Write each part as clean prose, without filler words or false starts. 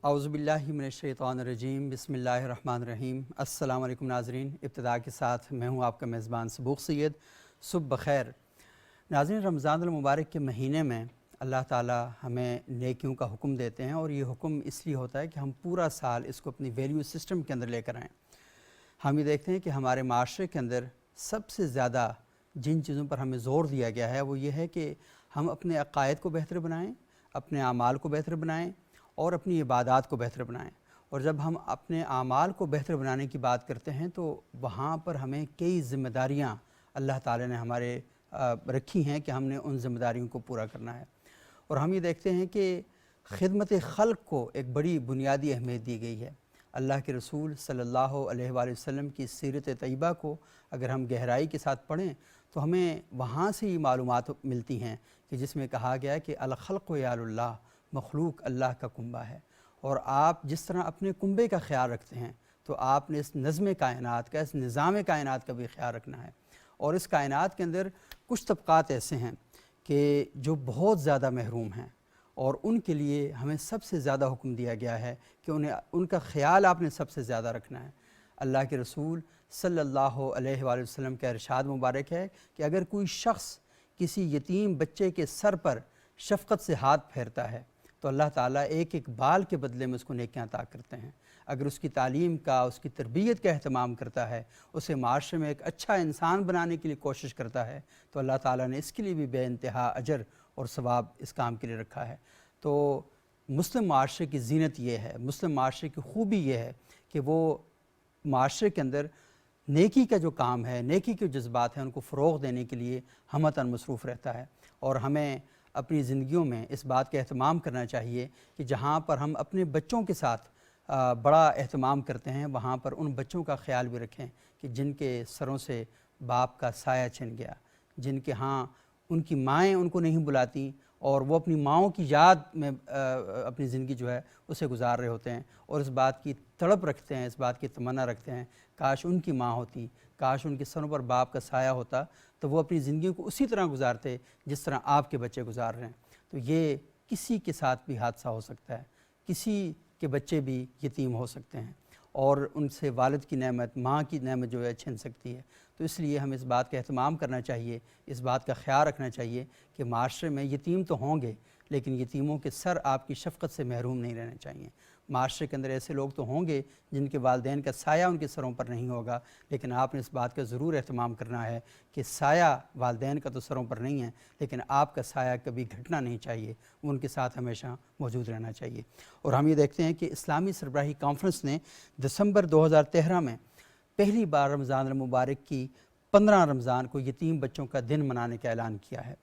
اعوذ باللہ من الشیطان الرجیم، بسم اللہ الرحمن الرحیم۔ السلام علیکم ناظرین، ابتدا کے ساتھ میں ہوں آپ کا میزبان سبوق سید۔ صبح بخیر ناظرین، رمضان المبارک کے مہینے میں اللہ تعالی ہمیں نیکیوں کا حکم دیتے ہیں، اور یہ حکم اس لیے ہوتا ہے کہ ہم پورا سال اس کو اپنی ویلیو سسٹم کے اندر لے کر آئیں۔ ہم یہ دیکھتے ہیں کہ ہمارے معاشرے کے اندر سب سے زیادہ جن چیزوں پر ہمیں زور دیا گیا ہے وہ یہ ہے کہ ہم اپنے عقائد کو بہتر بنائیں، اپنے اعمال کو بہتر بنائیں اور اپنی عبادات کو بہتر بنائیں۔ اور جب ہم اپنے اعمال کو بہتر بنانے کی بات کرتے ہیں تو وہاں پر ہمیں کئی ذمہ داریاں اللہ تعالی نے ہمارے رکھی ہیں کہ ہم نے ان ذمہ داریوں کو پورا کرنا ہے۔ اور ہم یہ دیکھتے ہیں کہ خدمت خلق کو ایک بڑی بنیادی اہمیت دی گئی ہے۔ اللہ کے رسول صلی اللہ علیہ وآلہ وسلم کی سیرت طیبہ کو اگر ہم گہرائی کے ساتھ پڑھیں تو ہمیں وہاں سے یہ معلومات ملتی ہیں کہ جس میں کہا گیا ہے کہ الخلق یال اللہ، مخلوق اللہ کا کنبہ ہے، اور آپ جس طرح اپنے کنبے کا خیال رکھتے ہیں تو آپ نے اس نظم کائنات کا، اس نظام کائنات کا بھی خیال رکھنا ہے۔ اور اس کائنات کے اندر کچھ طبقات ایسے ہیں کہ جو بہت زیادہ محروم ہیں، اور ان کے لیے ہمیں سب سے زیادہ حکم دیا گیا ہے کہ ان کا خیال آپ نے سب سے زیادہ رکھنا ہے۔ اللہ کے رسول صلی اللہ علیہ وآلہ وسلم کا ارشاد مبارک ہے کہ اگر کوئی شخص کسی یتیم بچے کے سر پر شفقت سے ہاتھ پھیرتا ہے تو اللہ تعالیٰ ایک ایک بال کے بدلے میں اس کو نیکیاں عطا کرتے ہیں۔ اگر اس کی تعلیم کا، اس کی تربیت کا اہتمام کرتا ہے، اسے معاشرے میں ایک اچھا انسان بنانے کے لیے کوشش کرتا ہے تو اللہ تعالیٰ نے اس کے لیے بھی بے انتہا اجر اور ثواب اس کام کے لیے رکھا ہے۔ تو مسلم معاشرے کی زینت یہ ہے، مسلم معاشرے کی خوبی یہ ہے کہ وہ معاشرے کے اندر نیکی کا جو کام ہے، نیکی کے جذبات ہیں، ان کو فروغ دینے کے لیے ہمتاً مصروف رہتا ہے۔ اور ہمیں اپنی زندگیوں میں اس بات کا اہتمام کرنا چاہیے کہ جہاں پر ہم اپنے بچوں کے ساتھ بڑا اہتمام کرتے ہیں وہاں پر ان بچوں کا خیال بھی رکھیں کہ جن کے سروں سے باپ کا سایہ چھن گیا، جن کے ہاں ان کی مائیں ان کو نہیں بلاتی اور وہ اپنی ماؤں کی یاد میں اپنی زندگی جو ہے اسے گزار رہے ہوتے ہیں، اور اس بات کی تڑپ رکھتے ہیں، اس بات کی تمنا رکھتے ہیں کاش ان کی ماں ہوتی، کاش ان کے سروں پر باپ کا سایہ ہوتا تو وہ اپنی زندگی کو اسی طرح گزارتے جس طرح آپ کے بچے گزار رہے ہیں۔ تو یہ کسی کے ساتھ بھی حادثہ ہو سکتا ہے، کسی کے بچے بھی یتیم ہو سکتے ہیں، اور ان سے والد کی نعمت، ماں کی نعمت جو ہے چھن سکتی ہے۔ تو اس لیے ہمیں اس بات کا اہتمام کرنا چاہیے، اس بات کا خیال رکھنا چاہیے کہ معاشرے میں یتیم تو ہوں گے لیکن یتیموں کے سر آپ کی شفقت سے محروم نہیں رہنے چاہیے۔ معاشرے کے اندر ایسے لوگ تو ہوں گے جن کے والدین کا سایہ ان کے سروں پر نہیں ہوگا، لیکن آپ نے اس بات کا ضرور اہتمام کرنا ہے کہ سایہ والدین کا تو سروں پر نہیں ہے لیکن آپ کا سایہ کبھی گھٹنا نہیں چاہیے، ان کے ساتھ ہمیشہ موجود رہنا چاہیے۔ اور ہم یہ دیکھتے ہیں کہ اسلامی سربراہی کانفرنس نے دسمبر 2013 میں پہلی بار رمضان المبارک کی 15 رمضان کو یتیم بچوں کا دن منانے کا اعلان کیا ہے۔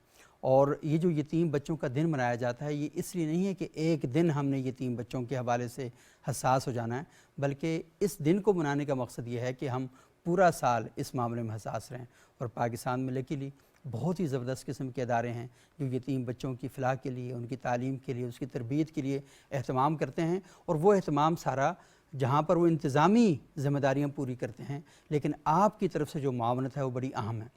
اور یہ جو یتیم بچوں کا دن منایا جاتا ہے یہ اس لیے نہیں ہے کہ ایک دن ہم نے یتیم بچوں کے حوالے سے حساس ہو جانا ہے، بلکہ اس دن کو منانے کا مقصد یہ ہے کہ ہم پورا سال اس معاملے میں حساس رہیں۔ اور پاکستان میں لکیلی بہت ہی زبردست قسم کے ادارے ہیں جو یتیم بچوں کی فلاح کے لیے، ان کی تعلیم کے لیے، اس کی تربیت کے لیے اہتمام کرتے ہیں، اور وہ اہتمام سارا جہاں پر وہ انتظامی ذمہ داریاں پوری کرتے ہیں لیکن آپ کی طرف سے جو معاونت ہے وہ بڑی اہم ہے۔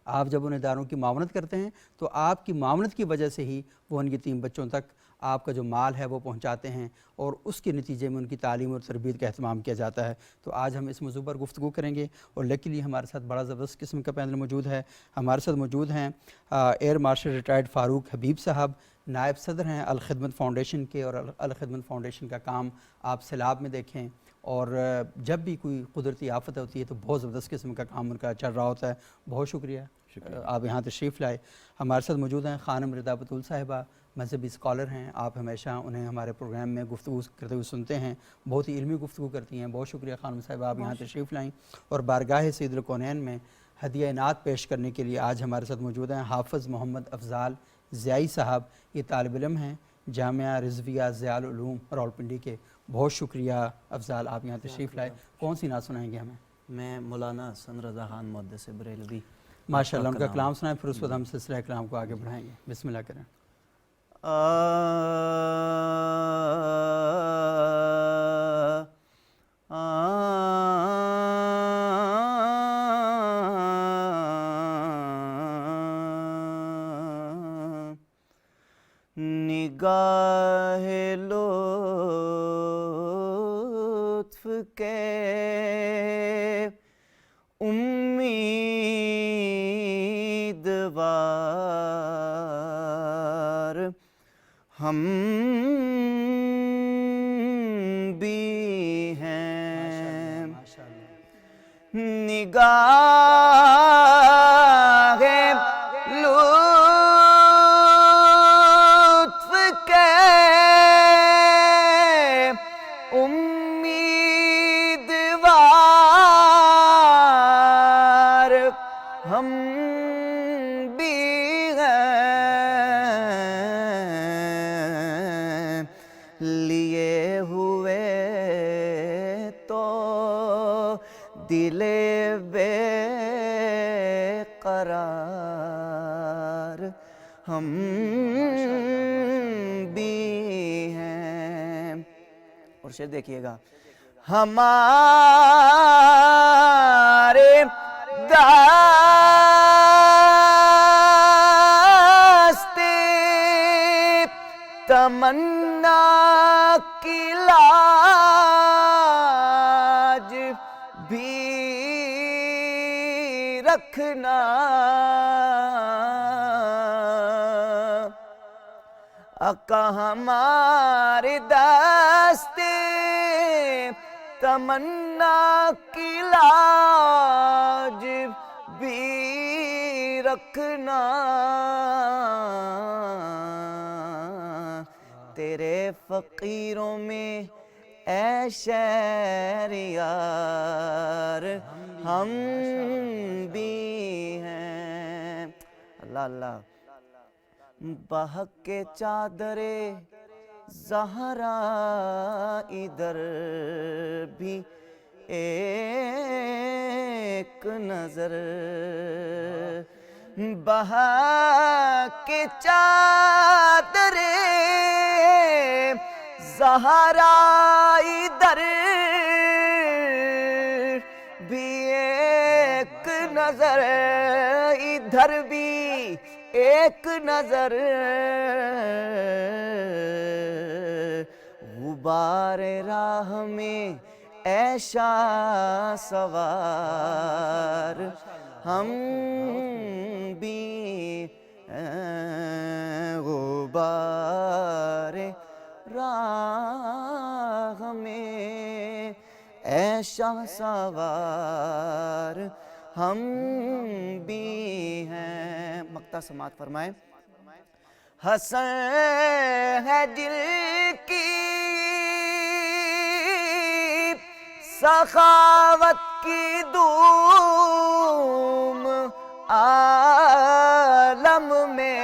آپ جب ان اداروں کی معاونت کرتے ہیں تو آپ کی معاونت کی وجہ سے ہی وہ ان یتیم بچوں تک آپ کا جو مال ہے وہ پہنچاتے ہیں، اور اس کے نتیجے میں ان کی تعلیم اور تربیت کا اہتمام کیا جاتا ہے۔ تو آج ہم اس موضوع پر گفتگو کریں گے، اور لیکلی ہمارے ساتھ بڑا زبردست قسم کا پینل موجود ہے۔ ہمارے ساتھ موجود ہیں ایئر مارشل ریٹائرڈ فاروق حبیب صاحب، نائب صدر ہیں الخدمت فاؤنڈیشن کے، اور الخدمت فاؤنڈیشن کا کام آپ سیلاب میں دیکھیں، اور جب بھی کوئی قدرتی آفت ہوتی ہے تو بہت زبردست قسم کا کام ان کا چل رہا ہوتا ہے۔ بہت شکریہ آپ یہاں تشریف لائے۔ ہمارے ساتھ موجود ہیں خانم رضا بطول صاحبہ، مذہبی اسکالر ہیں، آپ ہمیشہ انہیں ہمارے پروگرام میں گفتگو کرتے ہوئے سنتے ہیں، بہت ہی علمی گفتگو کرتی ہیں۔ بہت شکریہ خانم صاحبہ آپ یہاں تشریف لائیں۔ اور بارگاہ سید الکونین میں ہدیہ نعت پیش کرنے کے لیے آج ہمارے ساتھ موجود ہیں حافظ محمد افضال ضیائی صاحب، یہ طالب علم ہیں جامعہ رضویہ ضیاء العلوم راولپنڈی کے۔ بہت شکریہ افضال آپ یہاں تشریف لائے۔ کون سی نعت سنائیں گے ہمیں؟ میں مولانا حسن رضا خان محدث بریلوی ماشاء اللہ، ان کا کلام سنائیں، پھر اس وقت ہم سلسلہ کلام کو آگے بڑھائیں گے۔ بسم اللہ کریں۔ نگاہ لو کے امیدوار ہم بھی ہیں. نگاہ لطف کے امیدوار ہم بھی ہیں. لیے ہوئے تو دل بے قرار ہم بھی ہیں. اور شعر دیکھیے گا. ہمارے داستے تمنا کی لاج بھی رکھنا. آقا ہمارے داستے تمنا کی لاج بھی رکھنا. تیرے فقیروں میں اے شہریار ہم بھی ہیں. اللہ اللہ. بہک کے چادر زہرا ادھر بھی ایک نظر. بہک کے چادر زہرا ادھر بھی ایک نظر. ادھر بھی ایک نظر. غبار راہ میں ایشا سوار ہم بھی ہیں. غبار راہ میں ایشا سوار ہم بھی ہیں. مقطع سماعت فرمائیں. حسن ہے دل کی سخاوت کی دھوم عالم میں.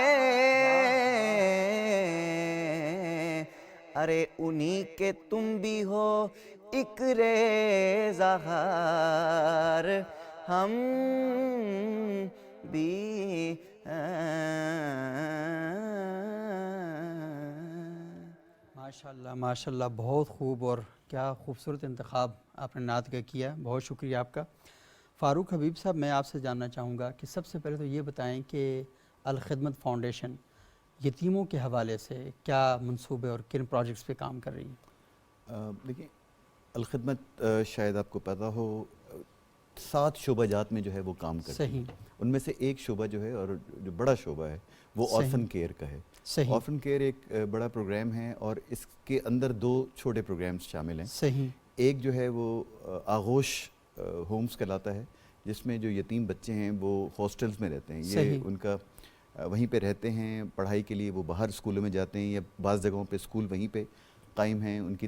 ارے انہی کے تم بھی ہو ایک ریزہار ہم بھی ماشاءاللہ ماشاءاللہ، بہت خوب اور کیا خوبصورت انتخاب آپ نے نعت کا کیا. بہت شکریہ آپ کا. فاروق حبیب صاحب، میں آپ سے جاننا چاہوں گا کہ سب سے پہلے تو یہ بتائیں کہ الخدمت فاؤنڈیشن یتیموں کے حوالے سے کیا منصوبے اور کن پروجیکٹس پہ کام کر رہی ہیں؟ دیکھیں، الخدمت شاید آپ کو پتہ ہو 7 شعبہ جات میں جو ہے وہ کام کرتی ہے. صحیح. ان میں سے ایک شعبہ جو ہے اور جو بڑا شعبہ ہے وہ آرفن کیئر کا ہے. صحیح. آرفن کیئر ایک بڑا پروگرام ہے اور اس کے اندر 2 چھوٹے پروگرامز شامل ہیں. صحیح. ایک جو ہے وہ آغوش ہومز کہلاتا ہے، جس میں جو یتیم بچے ہیں وہ ہاسٹلز میں رہتے ہیں. یہ ان کا وہیں پہ رہتے ہیں پڑھائی کے لیے. وہ باہر اسکولوں میں جاتے ہیں یا بعض جگہوں پہ اسکول وہیں پہ قائم ہیں. ان کی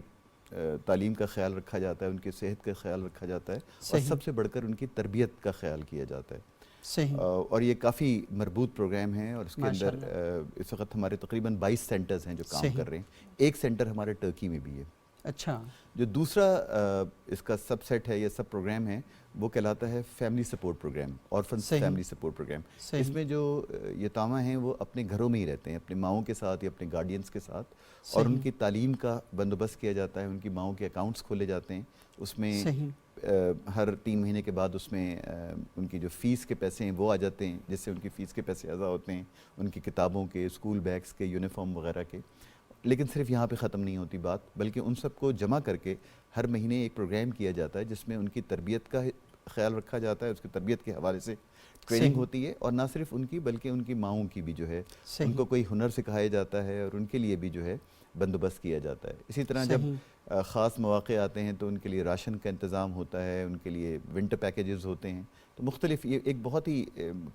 تعلیم کا خیال رکھا جاتا ہے، ان کی صحت کا خیال رکھا جاتا ہے اور سب سے بڑھ کر ان کی تربیت کا خیال کیا جاتا ہے. اور یہ کافی مربوط پروگرام ہے اور اس کے اندر اس وقت ہمارے تقریباً 22 سینٹرز ہیں جو کام کر رہے ہیں. ایک سینٹر ہمارے ٹرکی میں بھی ہے. اچھا. جو دوسرا اس کا سب سیٹ ہے یا سب پروگرام ہے وہ کہلاتا ہے family support programme, orphan family support programme. اس میں جو یتامہ ہیں وہ اپنے گھروں میں ہی رہتے ہیں، اپنے ماؤں کے ساتھ یا اپنے گارڈینز کے ساتھ، اور ان کی تعلیم کا بندوبست کیا جاتا ہے. ان کی ماؤں کے اکاؤنٹس کھولے جاتے ہیں. اس میں ہر 3 مہینے کے بعد اس میں ان کی جو فیس کے پیسے ہیں وہ آ جاتے ہیں، جس سے ان کی فیس کے پیسے ادا ہوتے ہیں، ان کی کتابوں کے، اسکول بیگس کے، یونیفارم وغیرہ کے. لیکن صرف یہاں پہ ختم نہیں ہوتی بات، بلکہ ان سب کو جمع کر کے ہر مہینے ایک پروگرام کیا جاتا ہے جس میں ان کی تربیت کا خیال رکھا جاتا ہے، اس کی تربیت کے حوالے سے ٹریننگ ہوتی ہے، اور نہ صرف ان کی بلکہ ان کی ماؤں کی بھی جو ہے ان کو کوئی ہنر سکھایا جاتا ہے اور ان کے لیے بھی جو ہے بندوبست کیا جاتا ہے۔ اسی طرح جب خاص مواقع آتے ہیں تو ان کے لیے راشن کا انتظام ہوتا ہے، ان کے لیے ونٹر پیکیجز ہوتے ہیں، تو مختلف یہ ایک بہت ہی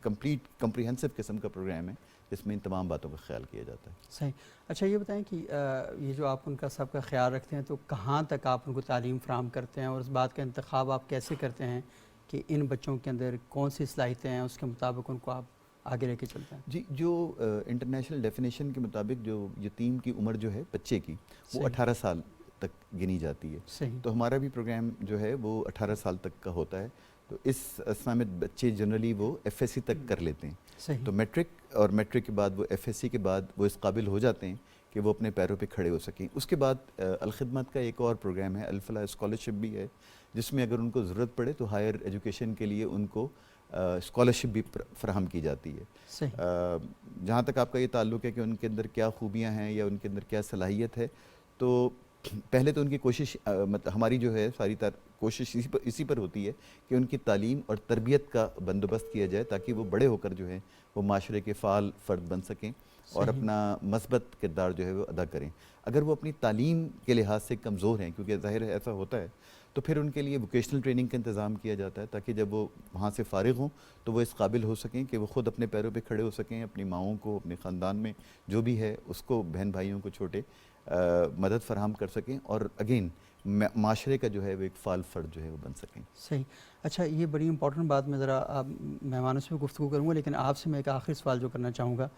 کمپریہنسو قسم کا پروگرام ہے جس میں ان تمام باتوں کا خیال کیا جاتا ہے۔ صحیح۔ اچھا یہ بتائیں کہ یہ جو آپ ان کا سب کا خیال رکھتے ہیں تو کہاں تک آپ ان کو تعلیم فراہم کرتے ہیں، اور اس بات کا انتخاب آپ کیسے کرتے ہیں کہ ان بچوں کے اندر کون سی صلاحیتیں ہیں، اس کے مطابق ان کو آپ آگے لے کے چلتے ہیں؟ جی، جو انٹرنیشنل ڈیفینیشن کے مطابق جو یتیم کی عمر جو ہے بچے کی وہ 18 سال تک گنی جاتی ہے، صحیح۔ تو ہمارا بھی پروگرام جو ہے وہ 18 سال تک کا ہوتا ہے، تو اس اسنا میں بچے جنرلی وہ ایف ایس سی تک کر لیتے ہیں، صحیح۔ تو میٹرک اور میٹرک کے بعد وہ ایف ایس سی کے بعد وہ اس قابل ہو جاتے ہیں کہ وہ اپنے پیروں پہ کھڑے ہو سکیں۔ اس کے بعد الخدمت کا ایک اور پروگرام ہے، الفلاح اسکالرشپ بھی ہے، جس میں اگر ان کو ضرورت پڑے تو ہائر ایجوکیشن کے لیے ان کو اسکالرشپ بھی فراہم کی جاتی ہے۔ جہاں تک آپ کا یہ تعلق ہے کہ ان کے اندر کیا خوبیاں ہیں یا ان کے اندر کیا صلاحیت ہے، تو پہلے تو ان کی کوشش ہماری جو ہے ساری کوشش اسی پر ہوتی ہے کہ ان کی تعلیم اور تربیت کا بندوبست کیا جائے تاکہ وہ بڑے ہو کر جو ہے وہ معاشرے کے فعال فرد بن سکیں اور اپنا مثبت کردار جو ہے وہ ادا کریں۔ اگر وہ اپنی تعلیم کے لحاظ سے کمزور ہیں، کیونکہ ظاہر ہے ایسا ہوتا ہے، تو پھر ان کے لیے ووکیشنل ٹریننگ کا انتظام کیا جاتا ہے تاکہ جب وہ وہاں سے فارغ ہوں تو وہ اس قابل ہو سکیں کہ وہ خود اپنے پیروں پہ کھڑے ہو سکیں، اپنی ماؤں کو، اپنے خاندان میں جو بھی ہے اس کو، بہن بھائیوں کو چھوٹے مدد فراہم کر سکیں، اور اگین معاشرے کا جو ہے وہ ایک فعال فرد جو ہے وہ بن سکیں۔ صحیح۔ اچھا یہ بڑی امپورٹنٹ بات، میں ذرا آپ مہمانوں سے بھی گفتگو کروں گا، لیکن آپ سے میں ایک آخری سوال جو کرنا چاہوں گا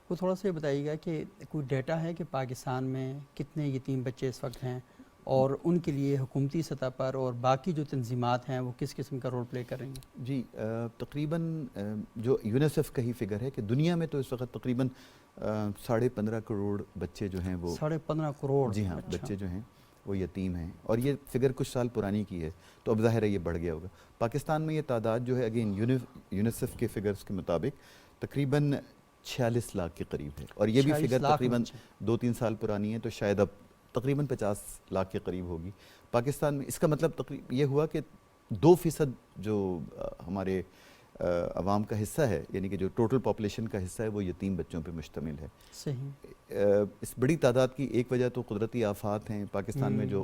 وہ تھوڑا سا یہ بتائیے گا کہ کوئی ڈیٹا ہے کہ پاکستان میں کتنے یتیم بچے اس وقت ہیں، اور ان کے لیے حکومتی سطح پر اور باقی جو تنظیمات ہیں وہ کس قسم کا رول پلے کر رہی ہیں؟ جی، تقریباً جو یونیسیف کا ہی فگر ہے کہ دنیا میں تو اس وقت تقریباً 15.5 کروڑ بچے جو ہیں وہ 15.5 کروڑ، جی ہاں، بچے جو ہیں وہ یتیم ہیں، اور یہ فگر کچھ سال پرانی کی ہے تو اب ظاہر ہے یہ بڑھ گیا ہوگا۔ پاکستان میں یہ تعداد جو ہے اگین یونیسیف کے فگرز کے مطابق تقریباً 46 لاکھ کے قریب ہے، اور یہ بھی فگر تقریباً 2-3 سال پرانی ہے، تو شاید اب تقریباً 50 لاکھ کے قریب ہوگی پاکستان میں۔ اس کا مطلب یہ ہوا کہ 2% جو ہمارے عوام کا حصہ ہے، یعنی کہ جو ٹوٹل پاپولیشن کا حصہ ہے، وہ یتیم بچوں پہ مشتمل ہے۔ صحیح۔ اس بڑی تعداد کی ایک وجہ تو قدرتی آفات ہیں، پاکستان میں جو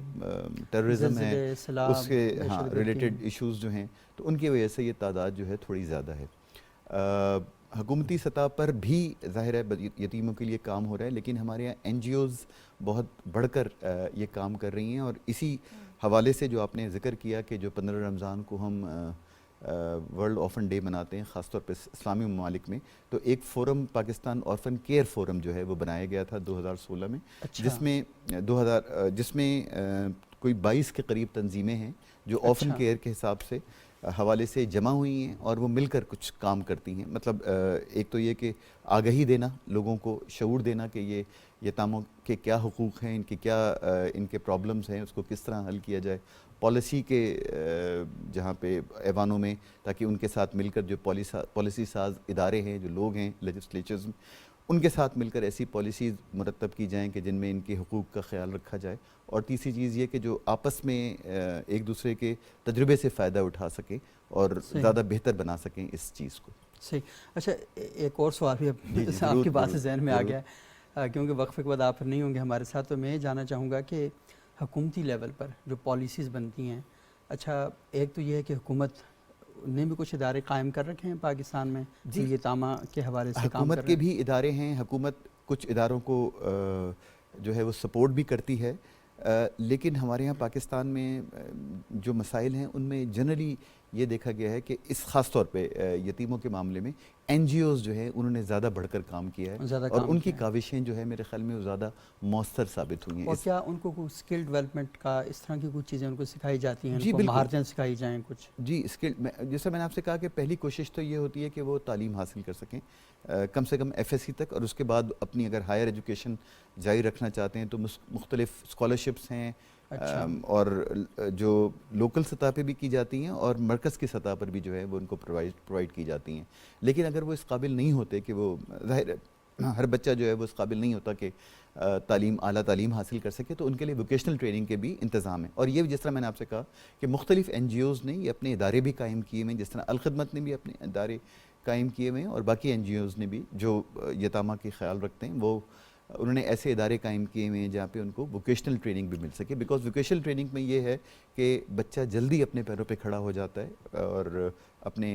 ٹیررزم ہے اس کے ریلیٹڈ ایشوز جو ہیں، تو ان کی وجہ سے یہ تعداد جو ہے تھوڑی زیادہ ہے۔ حکومتی سطح پر بھی ظاہر ہے یتیموں کے لیے کام ہو رہا ہے، لیکن ہمارے یہاں این جی اوز بہت بڑھ کر یہ کام کر رہی ہیں، اور اسی حوالے سے جو آپ نے ذکر کیا کہ جو 15 رمضان کو ہم ورلڈ آرفن ڈے مناتے ہیں خاص طور پہ اسلامی ممالک میں، تو ایک forum Pakistan orphan care forum جو ہے وہ بنایا گیا تھا 2016 میں، جس میں کوئی 22 کے قریب تنظیمیں ہیں جو آرفن کیئر کے حساب سے حوالے سے جمع ہوئی ہیں اور وہ مل کر کچھ کام کرتی ہیں۔ مطلب ایک تو یہ کہ آگہی دینا، لوگوں کو شعور دینا کہ یہ یتاموں کے کیا حقوق ہیں، ان کے کیا ان کے پرابلمز ہیں، اس کو کس طرح حل کیا جائے، پالیسی کے جہاں پہ ایوانوں میں، تاکہ ان کے ساتھ مل کر جو پالیسی ساز ادارے ہیں، جو لوگ ہیں لیجسلیچرز میں، ان کے ساتھ مل کر ایسی پالیسیز مرتب کی جائیں کہ جن میں ان کے حقوق کا خیال رکھا جائے، اور تیسری چیز یہ کہ جو آپس میں ایک دوسرے کے تجربے سے فائدہ اٹھا سکیں اور زیادہ بہتر بنا سکیں اس چیز کو۔ صحیح۔ اچھا ایک اور سوال بھی آپ کی بات سے ذہن میں آ گیا ہے، کیونکہ وقفے کے بعد آپ نہیں ہوں گے ہمارے ساتھ، تو میں یہ جاننا چاہوں گا کہ حکومتی لیول پر جو پالیسیز بنتی ہیں، اچھا ایک تو یہ ہے کہ حکومت نے بھی کچھ ادارے قائم کر رکھے ہیں پاکستان میں جو یتامہ کے حوالے سے کام کر رہے ہیں؟ حکومت کے بھی ادارے ہیں، حکومت کچھ اداروں کو جو ہے وہ سپورٹ بھی کرتی ہے، لیکن ہمارے ہاں پاکستان میں جو مسائل ہیں ان میں جنرلی یہ دیکھا گیا ہے کہ اس خاص طور پہ یتیموں کے معاملے میں این جی اوز جو ہیں انہوں نے زیادہ بڑھ کر کام کیا ہے، اور ان کی کاوشیں جو ہے میرے خیال میں وہ زیادہ مؤثر ثابت ہوئی ہیں۔ اور کیا ان کو کوئی اسکل ڈیولپمنٹ کا اس طرح کی کچھ چیزیں ان کو سکھائی جاتی ہیں، ان کو مہارتیں سکھائی جائیں کچھ؟ جی، اسکل، جیسے میں نے آپ سے کہا کہ پہلی کوشش تو یہ ہوتی ہے کہ وہ تعلیم حاصل کر سکیں کم سے کم ایف ایس سی تک، اور اس کے بعد اپنی اگر ہائر ایجوکیشن جاری رکھنا چاہتے ہیں تو مختلف اسکالرشپس ہیں، اور جو لوکل سطح پہ بھی کی جاتی ہیں اور مرکز کی سطح پر بھی جو ہے وہ ان کو پرووائڈ کی جاتی ہیں۔ لیکن اگر وہ اس قابل نہیں ہوتے کہ وہ ظاہر ہر بچہ جو ہے وہ اس قابل نہیں ہوتا کہ اعلیٰ تعلیم حاصل کر سکے، تو ان کے لیے ووکیشنل ٹریننگ کے بھی انتظام ہے. اور یہ جس طرح میں نے آپ سے کہا کہ مختلف NGOs نے یہ اپنے ادارے بھی قائم کیے ہوئے ہیں، جس طرح الخدمت نے بھی اپنے ادارے قائم کیے ہوئے ہیں، اور باقی NGOs نے بھی جو یتامہ کی خیال رکھتے ہیں وہ انہوں نے ایسے ادارے قائم کیے ہوئے ہیں جہاں پہ ان کو ووکیشنل ٹریننگ بھی مل سکے. بیکاز ووکیشنل ٹریننگ میں یہ ہے کہ بچہ جلدی اپنے پیروں پہ کھڑا ہو جاتا ہے اور اپنے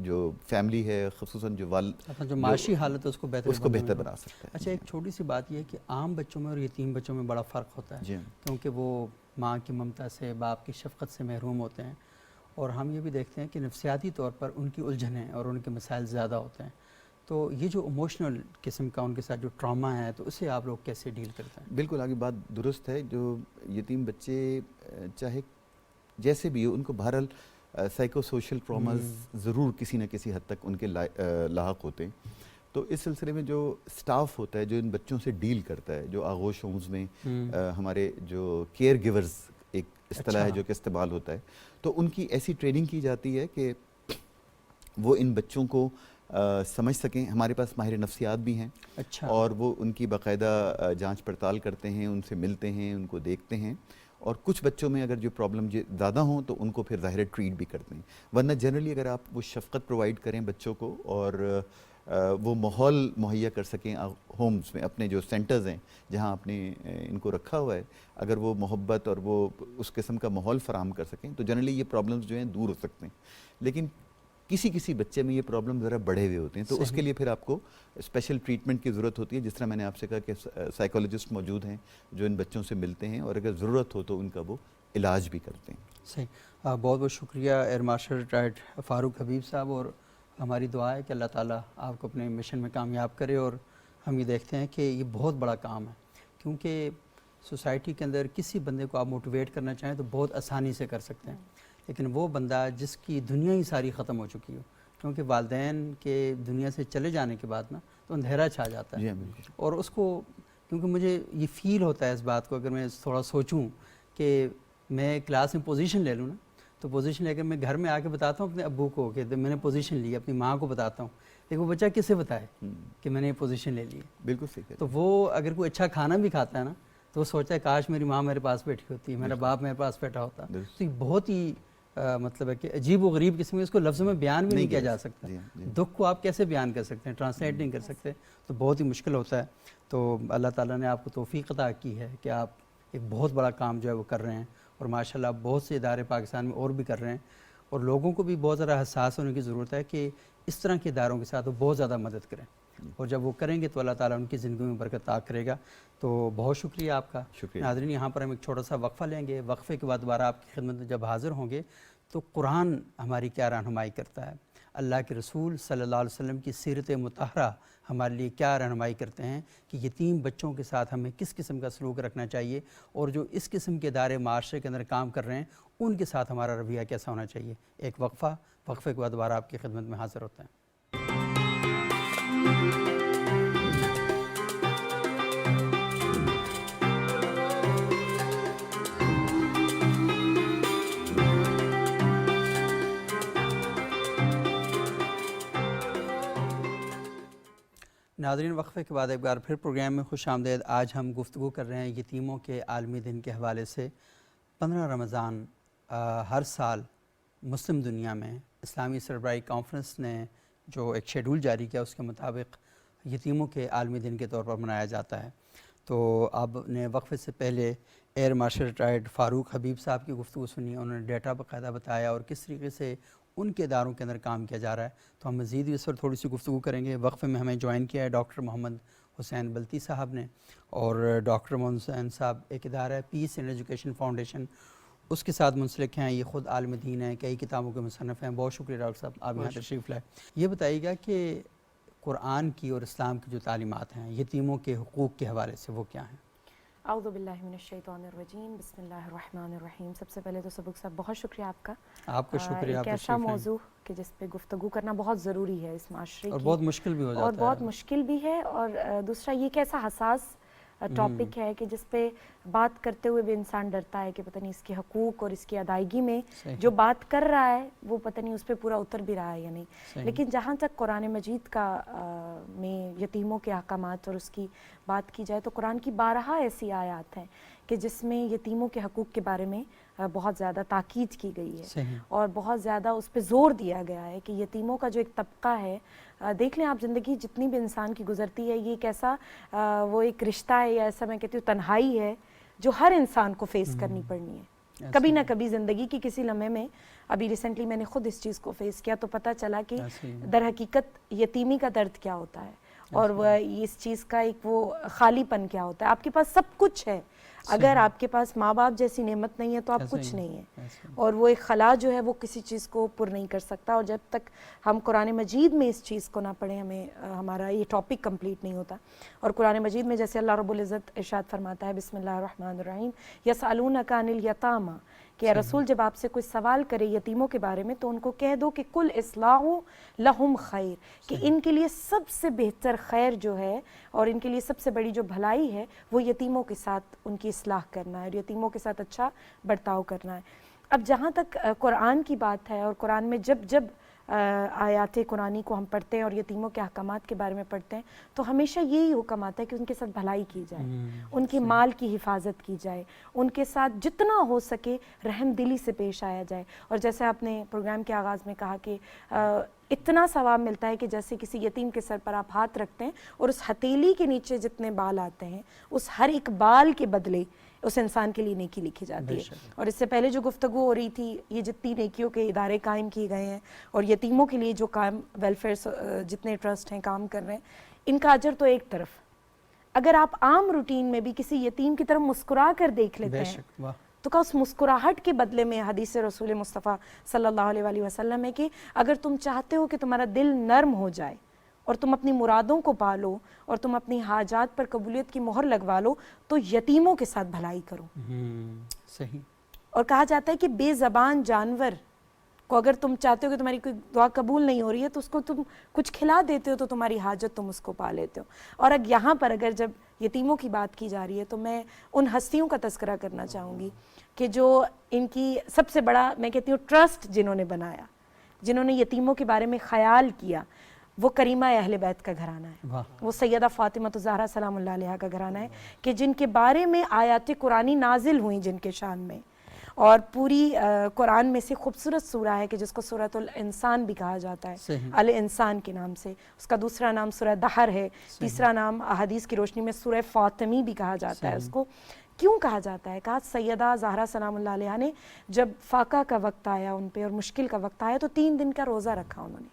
جو فیملی ہے، خصوصاً جو جو معاشی حالت ہے اس کو بہتر بنا سکتا ہے. اچھا، ایک چھوٹی سی بات یہ ہے کہ عام بچوں میں اور یتیم بچوں میں بڑا فرق ہوتا ہے. جی کیونکہ وہ ماں کی ممتا سے، باپ کی شفقت سے محروم ہوتے ہیں، اور ہم یہ بھی دیکھتے ہیں کہ نفسیاتی طور پر ان کی الجھنیں اور ان کے مسائل زیادہ ہوتے ہیں. تو یہ جو ایموشنل قسم کا ان کے ساتھ جو ٹراما ہے، تو اسے آپ لوگ کیسے ڈیل کرتے ہیں؟ بالکل آپ کی بات درست ہے. جو یتیم بچے چاہے جیسے بھی ہو، ان کو بہرحال سائیکو سوشل ٹراماز ضرور کسی نہ کسی حد تک ان کے لاحق ہوتے ہیں. تو اس سلسلے میں جو سٹاف ہوتا ہے جو ان بچوں سے ڈیل کرتا ہے، جو آغوش ہومز میں ہمارے جو کیئر گیورز ایک اصطلاح ہے جو کہ استعمال ہوتا ہے، تو ان کی ایسی ٹریننگ کی جاتی ہے کہ وہ ان بچوں کو سمجھ سکیں. ہمارے پاس ماہر نفسیات بھی ہیں، اور وہ ان کی باقاعدہ جانچ پڑتال کرتے ہیں، ان سے ملتے ہیں، ان کو دیکھتے ہیں. اور کچھ بچوں میں اگر جو پرابلم زیادہ ہوں تو ان کو پھر ظاہر ٹریٹ بھی کرتے ہیں. ورنہ جنرلی اگر آپ وہ شفقت پرووائڈ کریں بچوں کو، اور وہ ماحول مہیا کر سکیں ہومز میں، اپنے جو سینٹرز ہیں جہاں آپ نے ان کو رکھا ہوا ہے، اگر وہ محبت اور وہ اس قسم کا ماحول فراہم کر سکیں تو جنرلی یہ پرابلمز جو ہیں دور ہو سکتے ہیں. لیکن کسی بچے میں یہ پرابلم ذرا بڑھے ہوئے ہوتے ہیں، تو اس کے لیے پھر آپ کو اسپیشل ٹریٹمنٹ کی ضرورت ہوتی ہے. جس طرح میں نے آپ سے کہا کہ سائیکولوجسٹ موجود ہیں جو ان بچوں سے ملتے ہیں، اور اگر ضرورت ہو تو ان کا وہ علاج بھی کرتے ہیں. صحیح. بہت بہت شکریہ ایئر مارشل ریٹائرڈ فاروق حبیب صاحب، اور ہماری دعا ہے کہ اللہ تعالیٰ آپ کو اپنے مشن میں کامیاب کرے. اور ہم یہ دیکھتے ہیں کہ یہ بہت بڑا کام ہے، کیونکہ سوسائٹی کے اندر کسی بندے کو آپ موٹیویٹ کرنا چاہیں تو بہت آسانی سے کر سکتے ہیں، لیکن وہ بندہ جس کی دنیا ہی ساری ختم ہو چکی ہو، کیونکہ والدین کے دنیا سے چلے جانے کے بعد نا تو اندھیرا چھا جاتا ہے. اور اس کو، کیونکہ مجھے یہ فیل ہوتا ہے اس بات کو، اگر میں تھوڑا سوچوں کہ میں کلاس میں پوزیشن لے لوں نا، تو پوزیشن لے کر میں گھر میں آ کے بتاتا ہوں اپنے ابو کو کہ میں نے پوزیشن لی، اپنی ماں کو بتاتا ہوں، لیکن وہ بچہ کسے بتائے کہ میں نے یہ پوزیشن لے لی. بالکل صحیح. تو وہ اگر کوئی اچھا کھانا بھی کھاتا ہے نا تو وہ سوچتا ہے کاش میری ماں میرے پاس بیٹھی ہوتی، میرا باپ میرے پاس بیٹھا ہوتا. تو یہ بہت ہی مطلب ہے کہ عجیب و غریب قسم، اس کو لفظوں میں بیان بھی نہیں کیا جا سکتا. دکھ کو آپ کیسے بیان کر سکتے ہیں، ٹرانسلیٹ نہیں کر سکتے، تو بہت ہی مشکل ہوتا ہے. تو اللہ تعالیٰ نے آپ کو توفیق عطا کی ہے کہ آپ ایک بہت بڑا کام جو ہے وہ کر رہے ہیں، اور ماشاءاللہ بہت سے ادارے پاکستان میں اور بھی کر رہے ہیں. اور لوگوں کو بھی بہت زیادہ حساس ہونے کی ضرورت ہے کہ اس طرح کے اداروں کے ساتھ وہ بہت زیادہ مدد کریں، اور جب وہ کریں گے تو اللہ تعالیٰ ان کی زندگی میں برکت عطا کرے گا. تو بہت شکریہ آپ کا. ناظرین، یہاں پر ہم ایک چھوٹا سا وقفہ لیں گے. وقفے کے بعد دوبارہ آپ کی خدمت میں جب حاضر ہوں گے تو قرآن ہماری کیا رہنمائی کرتا ہے، اللہ کے رسول صلی اللہ علیہ وسلم کی سیرت مطہرہ ہمارے لیے کیا رہنمائی کرتے ہیں کہ یتیم بچوں کے ساتھ ہمیں کس قسم کا سلوک رکھنا چاہیے، اور جو اس قسم کے ادارے معاشرے کے اندر کام کر رہے ہیں ان کے ساتھ ہمارا رویہ کیسا ہونا چاہیے. ایک وقفے کے بعد دوبارہ آپ کی خدمت میں حاضر ہوتے ہیں. ناظرین، وقفے کے بعد ایک بار پھر پروگرام میں خوش آمدید. آج ہم گفتگو کر رہے ہیں یتیموں کے عالمی دن کے حوالے سے. 15 رمضان ہر سال مسلم دنیا میں اسلامی سربراہی کانفرنس نے جو ایک شیڈول جاری کیا اس کے مطابق یتیموں کے عالمی دن کے طور پر منایا جاتا ہے. تو آپ نے وقفے سے پہلے ایئر مارشل ریٹائرڈ فاروق حبیب صاحب کی گفتگو سنی، انہوں نے ڈیٹا باقاعدہ بتایا اور کس طریقے سے ان کے اداروں کے اندر کام کیا جا رہا ہے. تو ہم مزید اس پر تھوڑی سی گفتگو کریں گے. وقفے میں ہمیں جوائن کیا ہے ڈاکٹر محمد حسین بلتی صاحب نے، اور ڈاکٹر محمد حسین صاحب ایک ادارہ ہے پیس اینڈ ایجوکیشن فاؤنڈیشن، اس کے ساتھ منسلک ہیں. یہ خود عالم دین ہیں، کئی کتابوں کے مصنف ہیں. بہت شکریہ ڈاکٹر صاحب آپ یہاں تشریف لائے. یہ بتائیے گا کہ قرآن کی اور اسلام کی جو تعلیمات ہیں یتیموں کے حقوق کے حوالے سے وہ کیا ہیں؟ اعوذ باللہ من الشیطان الرجیم، بسم اللہ الرحمن الرحیم. سب سے پہلے تو سبق صاحب بہت شکریہ آپ کا. آپ کا شکریہ. ایک ایسا موضوع کہ جس پہ گفتگو کرنا بہت ضروری ہے اس معاشرے کی، اور بہت مشکل بھی ہو جاتا ہے، اور بہت مشکل بھی ہے، اور دوسرا یہ کہ ایسا حساس ٹاپک ہے کہ جس پہ بات کرتے ہوئے بھی انسان ڈرتا ہے کہ پتہ نہیں اس کے حقوق اور اس کی ادائیگی میں جو بات کر رہا ہے وہ پتہ نہیں اس پہ پورا اتر بھی رہا ہے یا نہیں. لیکن جہاں تک قرآن مجید کا میں یتیموں کے احکامات اور اس کی بات کی جائے تو قرآن کی 12 ایسی آیات ہیں کہ جس میں یتیموں کے حقوق کے بارے میں بہت زیادہ تاکید کی گئی ہے اور بہت زیادہ اس پہ زور دیا گیا ہے کہ یتیموں کا جو ایک طبقہ ہے، دیکھ لیں آپ زندگی جتنی بھی انسان کی گزرتی ہے، یہ ایک ایسا وہ ایک رشتہ ہے یا ایسا میں کہتی ہوں تنہائی ہے جو ہر انسان کو فیس کرنی پڑنی ہے کبھی نہ کبھی زندگی کی کسی لمحے میں. ابھی ریسنٹلی میں نے خود اس چیز کو فیس کیا تو پتہ چلا کہ در حقیقت یتیمی کا درد کیا ہوتا ہے اور وہ اس چیز کا ایک وہ خالی پن کیا ہوتا ہے. آپ کے پاس سب کچھ ہے، اگر آپ کے پاس ماں باپ جیسی نعمت نہیں ہے تو آپ کچھ نہیں ہیں، اور وہ ایک خلا جو ہے وہ کسی چیز کو پر نہیں کر سکتا. اور جب تک ہم قرآن مجید میں اس چیز کو نہ پڑھیں ہمیں ہمارا یہ ٹاپک کمپلیٹ نہیں ہوتا. اور قرآن مجید میں جیسے اللہ رب العزت ارشاد فرماتا ہے بسم اللہ الرحمن الرحیم یسألونک عن الیتامی کہ رسول جب آپ سے کوئی سوال کرے یتیموں کے بارے میں تو ان کو کہہ دو کہ کل اصلاح لہم خیر، کہ ان کے لیے سب سے بہتر خیر جو ہے اور ان کے لیے سب سے بڑی جو بھلائی ہے وہ یتیموں کے ساتھ ان کی اصلاح کرنا ہے اور یتیموں کے ساتھ اچھا برتاؤ کرنا ہے. اب جہاں تک قرآن کی بات ہے اور قرآن میں جب آیات قرآنی کو ہم پڑھتے ہیں اور یتیموں کے احکامات کے بارے میں پڑھتے ہیں تو ہمیشہ یہی حکم آتا ہے کہ ان کے ساتھ بھلائی کی جائے، ان کے مال کی حفاظت کی جائے، ان کے ساتھ جتنا ہو سکے رحم دلی سے پیش آیا جائے. اور جیسے آپ نے پروگرام کے آغاز میں کہا کہ اتنا ثواب ملتا ہے کہ جیسے کسی یتیم کے سر پر آپ ہاتھ رکھتے ہیں اور اس ہتھیلی کے نیچے جتنے بال آتے ہیں اس ہر ایک بال کے بدلے اس انسان کے لیے نیکی لکھی جاتی ہے. اور اس سے پہلے جو گفتگو ہو رہی تھی یہ جتنی نیکیوں کے ادارے قائم کیے گئے ہیں اور یتیموں کے لیے جو قائم ویلفیئر جتنے ٹرسٹ ہیں کام کر رہے ہیں ان کا اجر تو ایک طرف. اگر آپ عام روٹین میں بھی کسی یتیم کی طرف مسکرا کر دیکھ لیتے ہیں تو کیا اس مسکراہٹ کے بدلے میں حدیث رسول مصطفیٰ صلی اللہ علیہ وآلہ وسلم ہے کہ اگر تم چاہتے ہو کہ تمہارا دل نرم ہو جائے اور تم اپنی مرادوں کو پالو اور تم اپنی حاجات پر قبولیت کی مہر لگوا لو تو یتیموں کے ساتھ بھلائی کرو. صحیح. اور کہا جاتا ہے کہ بے زبان جانور کو اگر تم چاہتے ہو کہ تمہاری کوئی دعا قبول نہیں ہو رہی ہے تو اس کو تم کچھ کھلا دیتے ہو تو تمہاری حاجت تم اس کو پا لیتے ہو. اور اب یہاں پر اگر جب یتیموں کی بات کی جا رہی ہے تو میں ان ہستیوں کا تذکرہ کرنا چاہوں گی کہ جو ان کی سب سے بڑا میں کہتی ہوں ٹرسٹ جنہوں نے بنایا، جنہوں نے یتیموں کے بارے میں خیال کیا، وہ کریمہ اہل بیت کا گھرانہ ہے. وہ سیدہ فاطمہ الزہرا سلام اللہ علیہا کا گھرانہ ہے کہ جن کے بارے میں آیات قرآنی نازل ہوئیں جن کے شان میں. اور پوری قرآن میں سے خوبصورت سورہ ہے کہ جس کو سورۃ الانسان بھی کہا جاتا ہے، الانسان کے نام سے. اس کا دوسرا نام سورہ دہر ہے، تیسرا نام احادیث کی روشنی میں سورہ فاطمی بھی کہا جاتا ہے. اس کو کیوں کہا جاتا ہے؟ کہا سیدہ زہرا سلام اللہ علیہا نے جب فاقہ کا وقت آیا ان پہ اور مشکل کا وقت آیا تو 3 دن کا روزہ رکھا انہوں نے.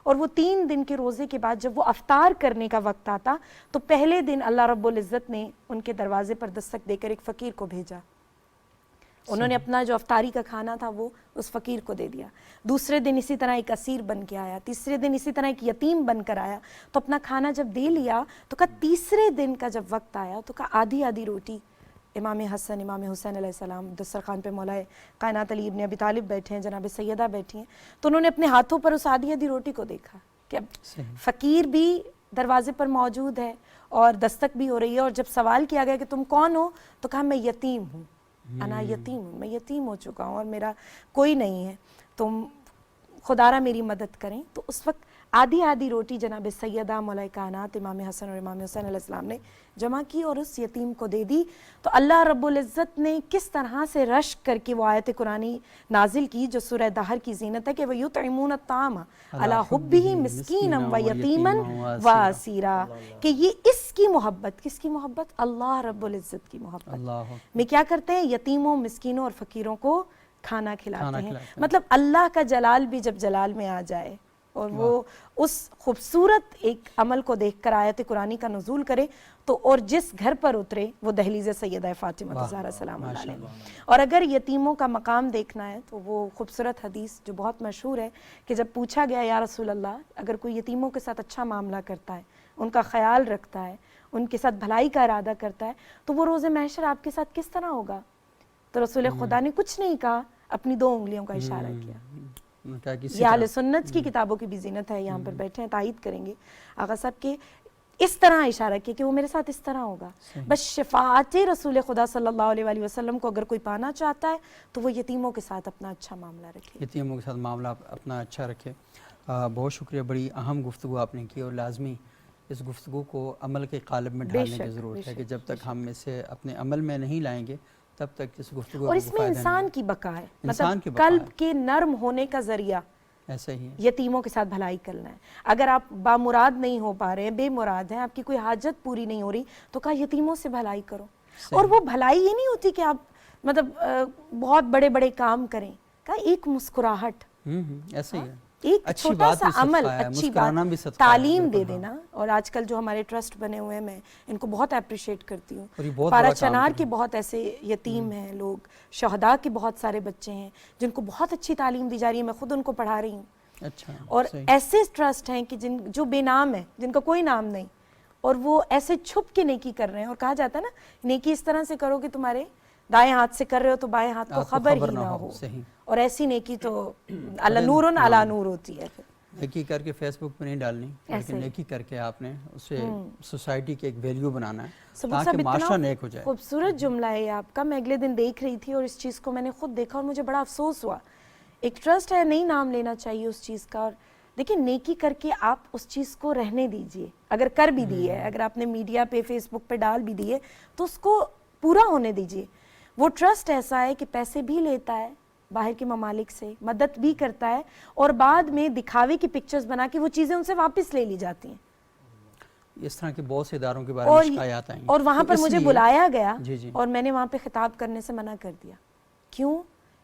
اور وہ 3 دن کے روزے کے بعد جب وہ افطار کرنے کا وقت آتا تو پہلے دن اللہ رب العزت نے ان کے دروازے پر دستک دے کر ایک فقیر کو بھیجا. انہوں نے اپنا جو افطاری کا کھانا تھا وہ اس فقیر کو دے دیا. دوسرے دن اسی طرح ایک اسیر بن کے آیا. تیسرے دن اسی طرح ایک یتیم بن کر آیا. تو اپنا کھانا جب دے لیا تو کہا تیسرے دن کا جب وقت آیا تو کہا آدھی آدھی روٹی امام حسن امام حسین علیہ السلام دسترخوان پہ مولا کائنات علی ابن ابی طالب بیٹھے ہیں، جناب سیدہ بیٹھی ہیں. تو انہوں نے اپنے ہاتھوں پر اس آدھی آدھی روٹی کو دیکھا کہ اب فقیر بھی دروازے پر موجود ہے اور دستک بھی ہو رہی ہے. اور جب سوال کیا گیا کہ تم کون ہو تو کہا میں یتیم ہوں، انا یتیم ہوں، میں یتیم ہو چکا ہوں اور میرا کوئی نہیں ہے، تم خدا را میری مدد کریں. تو اس وقت آدھی آدھی روٹی جناب سیدہ مولا کائنات امام حسن اور امام حسین علیہ السلام نے جمع کی اور اس یتیم کو دے دی. تو اللہ رب العزت نے کس طرح سے رشک کر کے وہ آیت قرآنی نازل کی جو سورہ دہر کی زینت ہے کہ وَيُطْعِمُونَ الطَّعَامَ عَلَىٰ حُبِّهِ مِسْكِينًا وَيَتِيمًا وَأَسِيرًا کہ یہ اس کی محبت، کس کی محبت؟ اللہ رب العزت کی محبت میں کیا کرتے ہیں؟ یتیموں، مسکینوں اور فقیروں کو کھانا کھلاتے ہیں. مطلب اللہ کا جلال بھی جب جلال میں آ جائے اور وہ اس خوبصورت ایک عمل کو دیکھ کر آیت قرآنی کا نزول کرے تو اور جس گھر پر اترے وہ دہلیز سیدہ فاطمہ الزہرا سلام اللہ علیہ. اور اگر یتیموں کا مقام دیکھنا ہے تو وہ خوبصورت حدیث جو بہت مشہور ہے کہ جب پوچھا گیا یا رسول اللہ اگر کوئی یتیموں کے ساتھ اچھا معاملہ کرتا ہے، ان کا خیال رکھتا ہے، ان کے ساتھ بھلائی کا ارادہ کرتا ہے تو وہ روز محشر آپ کے ساتھ کس طرح ہوگا؟ تو رسول خدا نے کچھ نہیں کہا، اپنی 2 انگلیوں کا اشارہ کیا. یہ اہل سنت کی کتابوں کی بھی زینت ہے، یہاں پر بیٹھے ہیں تائید کریں گے آغا صاحب کہ اس طرح اشارہ کیا کہ وہ میرے ساتھ اس طرح ہوگا. بس شفاعت رسول خدا صلی اللہ علیہ وآلہ وسلم کو اگر کوئی پانا چاہتا ہے تو وہ یتیموں کے ساتھ اپنا اچھا معاملہ رکھے. یتیموں کے ساتھ معاملہ اپنا اچھا رکھے. بہت شکریہ, بڑی اہم گفتگو آپ نے کی, اور لازمی اس گفتگو کو عمل کے قالب میں ڈھالنے کی ضرورت ہے کہ جب تک ہم اسے اپنے عمل میں نہیں لائیں گے تب تک اس گفتگو اور اس میں انسان کی بقا ہے, مطلب قلب کے نرم ہونے کا ذریعہ ایسا ہی ہے. یتیموں کے ساتھ بھلائی کرنا ہے. اگر آپ بامراد نہیں ہو پا رہے ہیں, بے مراد ہیں, آپ کی کوئی حاجت پوری نہیں ہو رہی, تو کہا یتیموں سے بھلائی کرو. اور وہ بھلائی یہ نہیں ہوتی کہ آپ مطلب بہت بڑے بڑے کام کریں, کہا ایک مسکراہٹ, ایسا ہی ہے, ایک چھوٹا سا عمل, اچھی بات, تعلیم دے دینا. اور آج کل جو ہمارے ٹرسٹ بنے ہوئے ہیں, میں ان کو بہت اپریشیٹ کرتی ہوں. پارا چنار کے بہت ایسے یتیم ہیں لوگ, شہداء کے بہت سارے بچے ہیں جن کو بہت اچھی تعلیم دی جا رہی ہے, میں خود ان کو پڑھا رہی ہوں. اور ایسے ٹرسٹ ہیں کہ جو بے نام ہیں, جن کا کوئی نام نہیں, اور وہ ایسے چھپ کے نیکی کر رہے ہیں. اور کہا جاتا ہے نا, نیکی اس طرح سے کرو کہ تمہارے دائیں ہاتھ سے کر رہے ہو تو بائیں ہاتھ کو خبر ہی نہ ہو. اور ایسی نیکی تو اللہ نورن علی نور ہوتی ہے. نیکی کر کے فیس بک پہ نہیں ڈالنی, لیکن نیکی کر کے آپ نے اسے سوسائٹی کے ایک ویلیو بنانا ہے تاکہ معاشرہ نیک ہو جائے. خوبصورت جملہ ہے آپ کا. میں اگلے دن دیکھ رہی تھی اور اس چیز کو میں نے خود دیکھا اور مجھے بڑا افسوس ہوا. ایک ٹرسٹ ہے, نہیں نام لینا چاہیے اس چیز کا, اور دیکھیں نیکی کر کے آپ اس چیز کو رہنے دیجئے. اگر کر بھی دی ہے, اگر آپ نے میڈیا پہ فیس بک پہ ڈال بھی دی ہے, تو اس کو پورا ہونے دیجئے. وہ ٹرسٹ ایسا ہے کہ پیسے بھی لیتا ہے باہر کے ممالک سے, مدد بھی کرتا ہے, اور بعد میں دکھاوے کی پکچرز بنا کے وہ چیزیں ان سے واپس لے لی جاتی ہیں. اس طرح کے بہت سے اداروں کے بارے میں شکایات آئیں. اور وہاں پر مجھے بلایا گیا اور میں نے وہاں پہ خطاب کرنے سے منع کر دیا. کیوں؟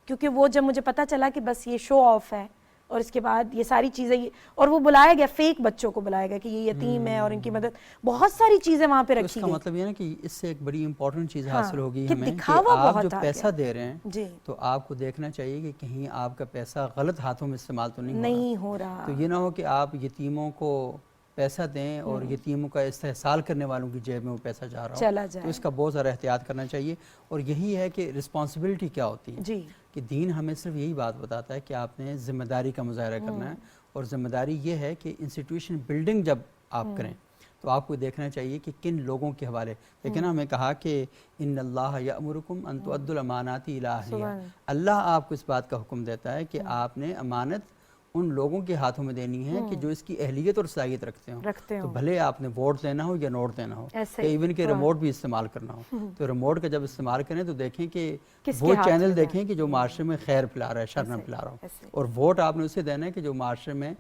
کیونکہ وہ جب مجھے پتا چلا کہ بس یہ شو آف ہے, اور اس کے بعد یہ ساری چیزیں, اور وہ بلایا گیا, فیک بچوں کو بلایا گیا کہ یہ یتیم ہے اور ان کی مدد, بہت ساری چیزیں وہاں پہ رکھی گئی. اس کا مطلب یہ نا کہ اس سے ایک بڑی امپورٹنٹ چیز حاصل ہوگی ہمیں کہ آپ جو پیسہ دے رہے ہیں تو آپ کو دیکھنا چاہیے کہ کہیں آپ کا پیسہ غلط ہاتھوں میں استعمال تو نہیں ہو رہا. تو یہ نہ ہو کہ آپ یتیموں کو پیسہ دیں اور یتیموں کا استحصال کرنے والوں کی جیب میں وہ پیسہ جا رہا ہو. تو اس کا بہت زیادہ احتیاط کرنا چاہیے. اور یہی ہے کہ رسپانسبلٹی کیا ہوتی ہے, کہ دین ہمیں صرف یہی بات بتاتا ہے کہ آپ نے ذمہ داری کا مظاہرہ کرنا ہے. اور ذمہ داری یہ ہے کہ انسٹیٹیوشن بلڈنگ جب آپ کریں تو آپ کو دیکھنا چاہیے کہ کن لوگوں کے حوالے. لیکن ہمیں کہا کہ ان اللہ یأمرکم ان تؤدوا الامانات الی اہلہا, اللہ آپ کو اس بات کا حکم دیتا ہے کہ آپ نے امانت ان لوگوں کے ہاتھوں میں دینی ہے کہ جو اس کی اہلیت اور صلاحیت رکھتے ہوں. تو بھلے آپ نے ووٹ دینا ہو یا نوٹ دینا ہو, یا ایون کہ ریموٹ بھی استعمال کرنا ہو, تو ریموٹ کا جب استعمال کریں تو دیکھیں کہ وہ چینل دیکھیں کہ جو معاشرے میں خیر پھیلا رہا ہے, شر نہ پھیلا رہا ہو. اور ووٹ آپ نے اسے دینا ہے کہ جو معاشرے میں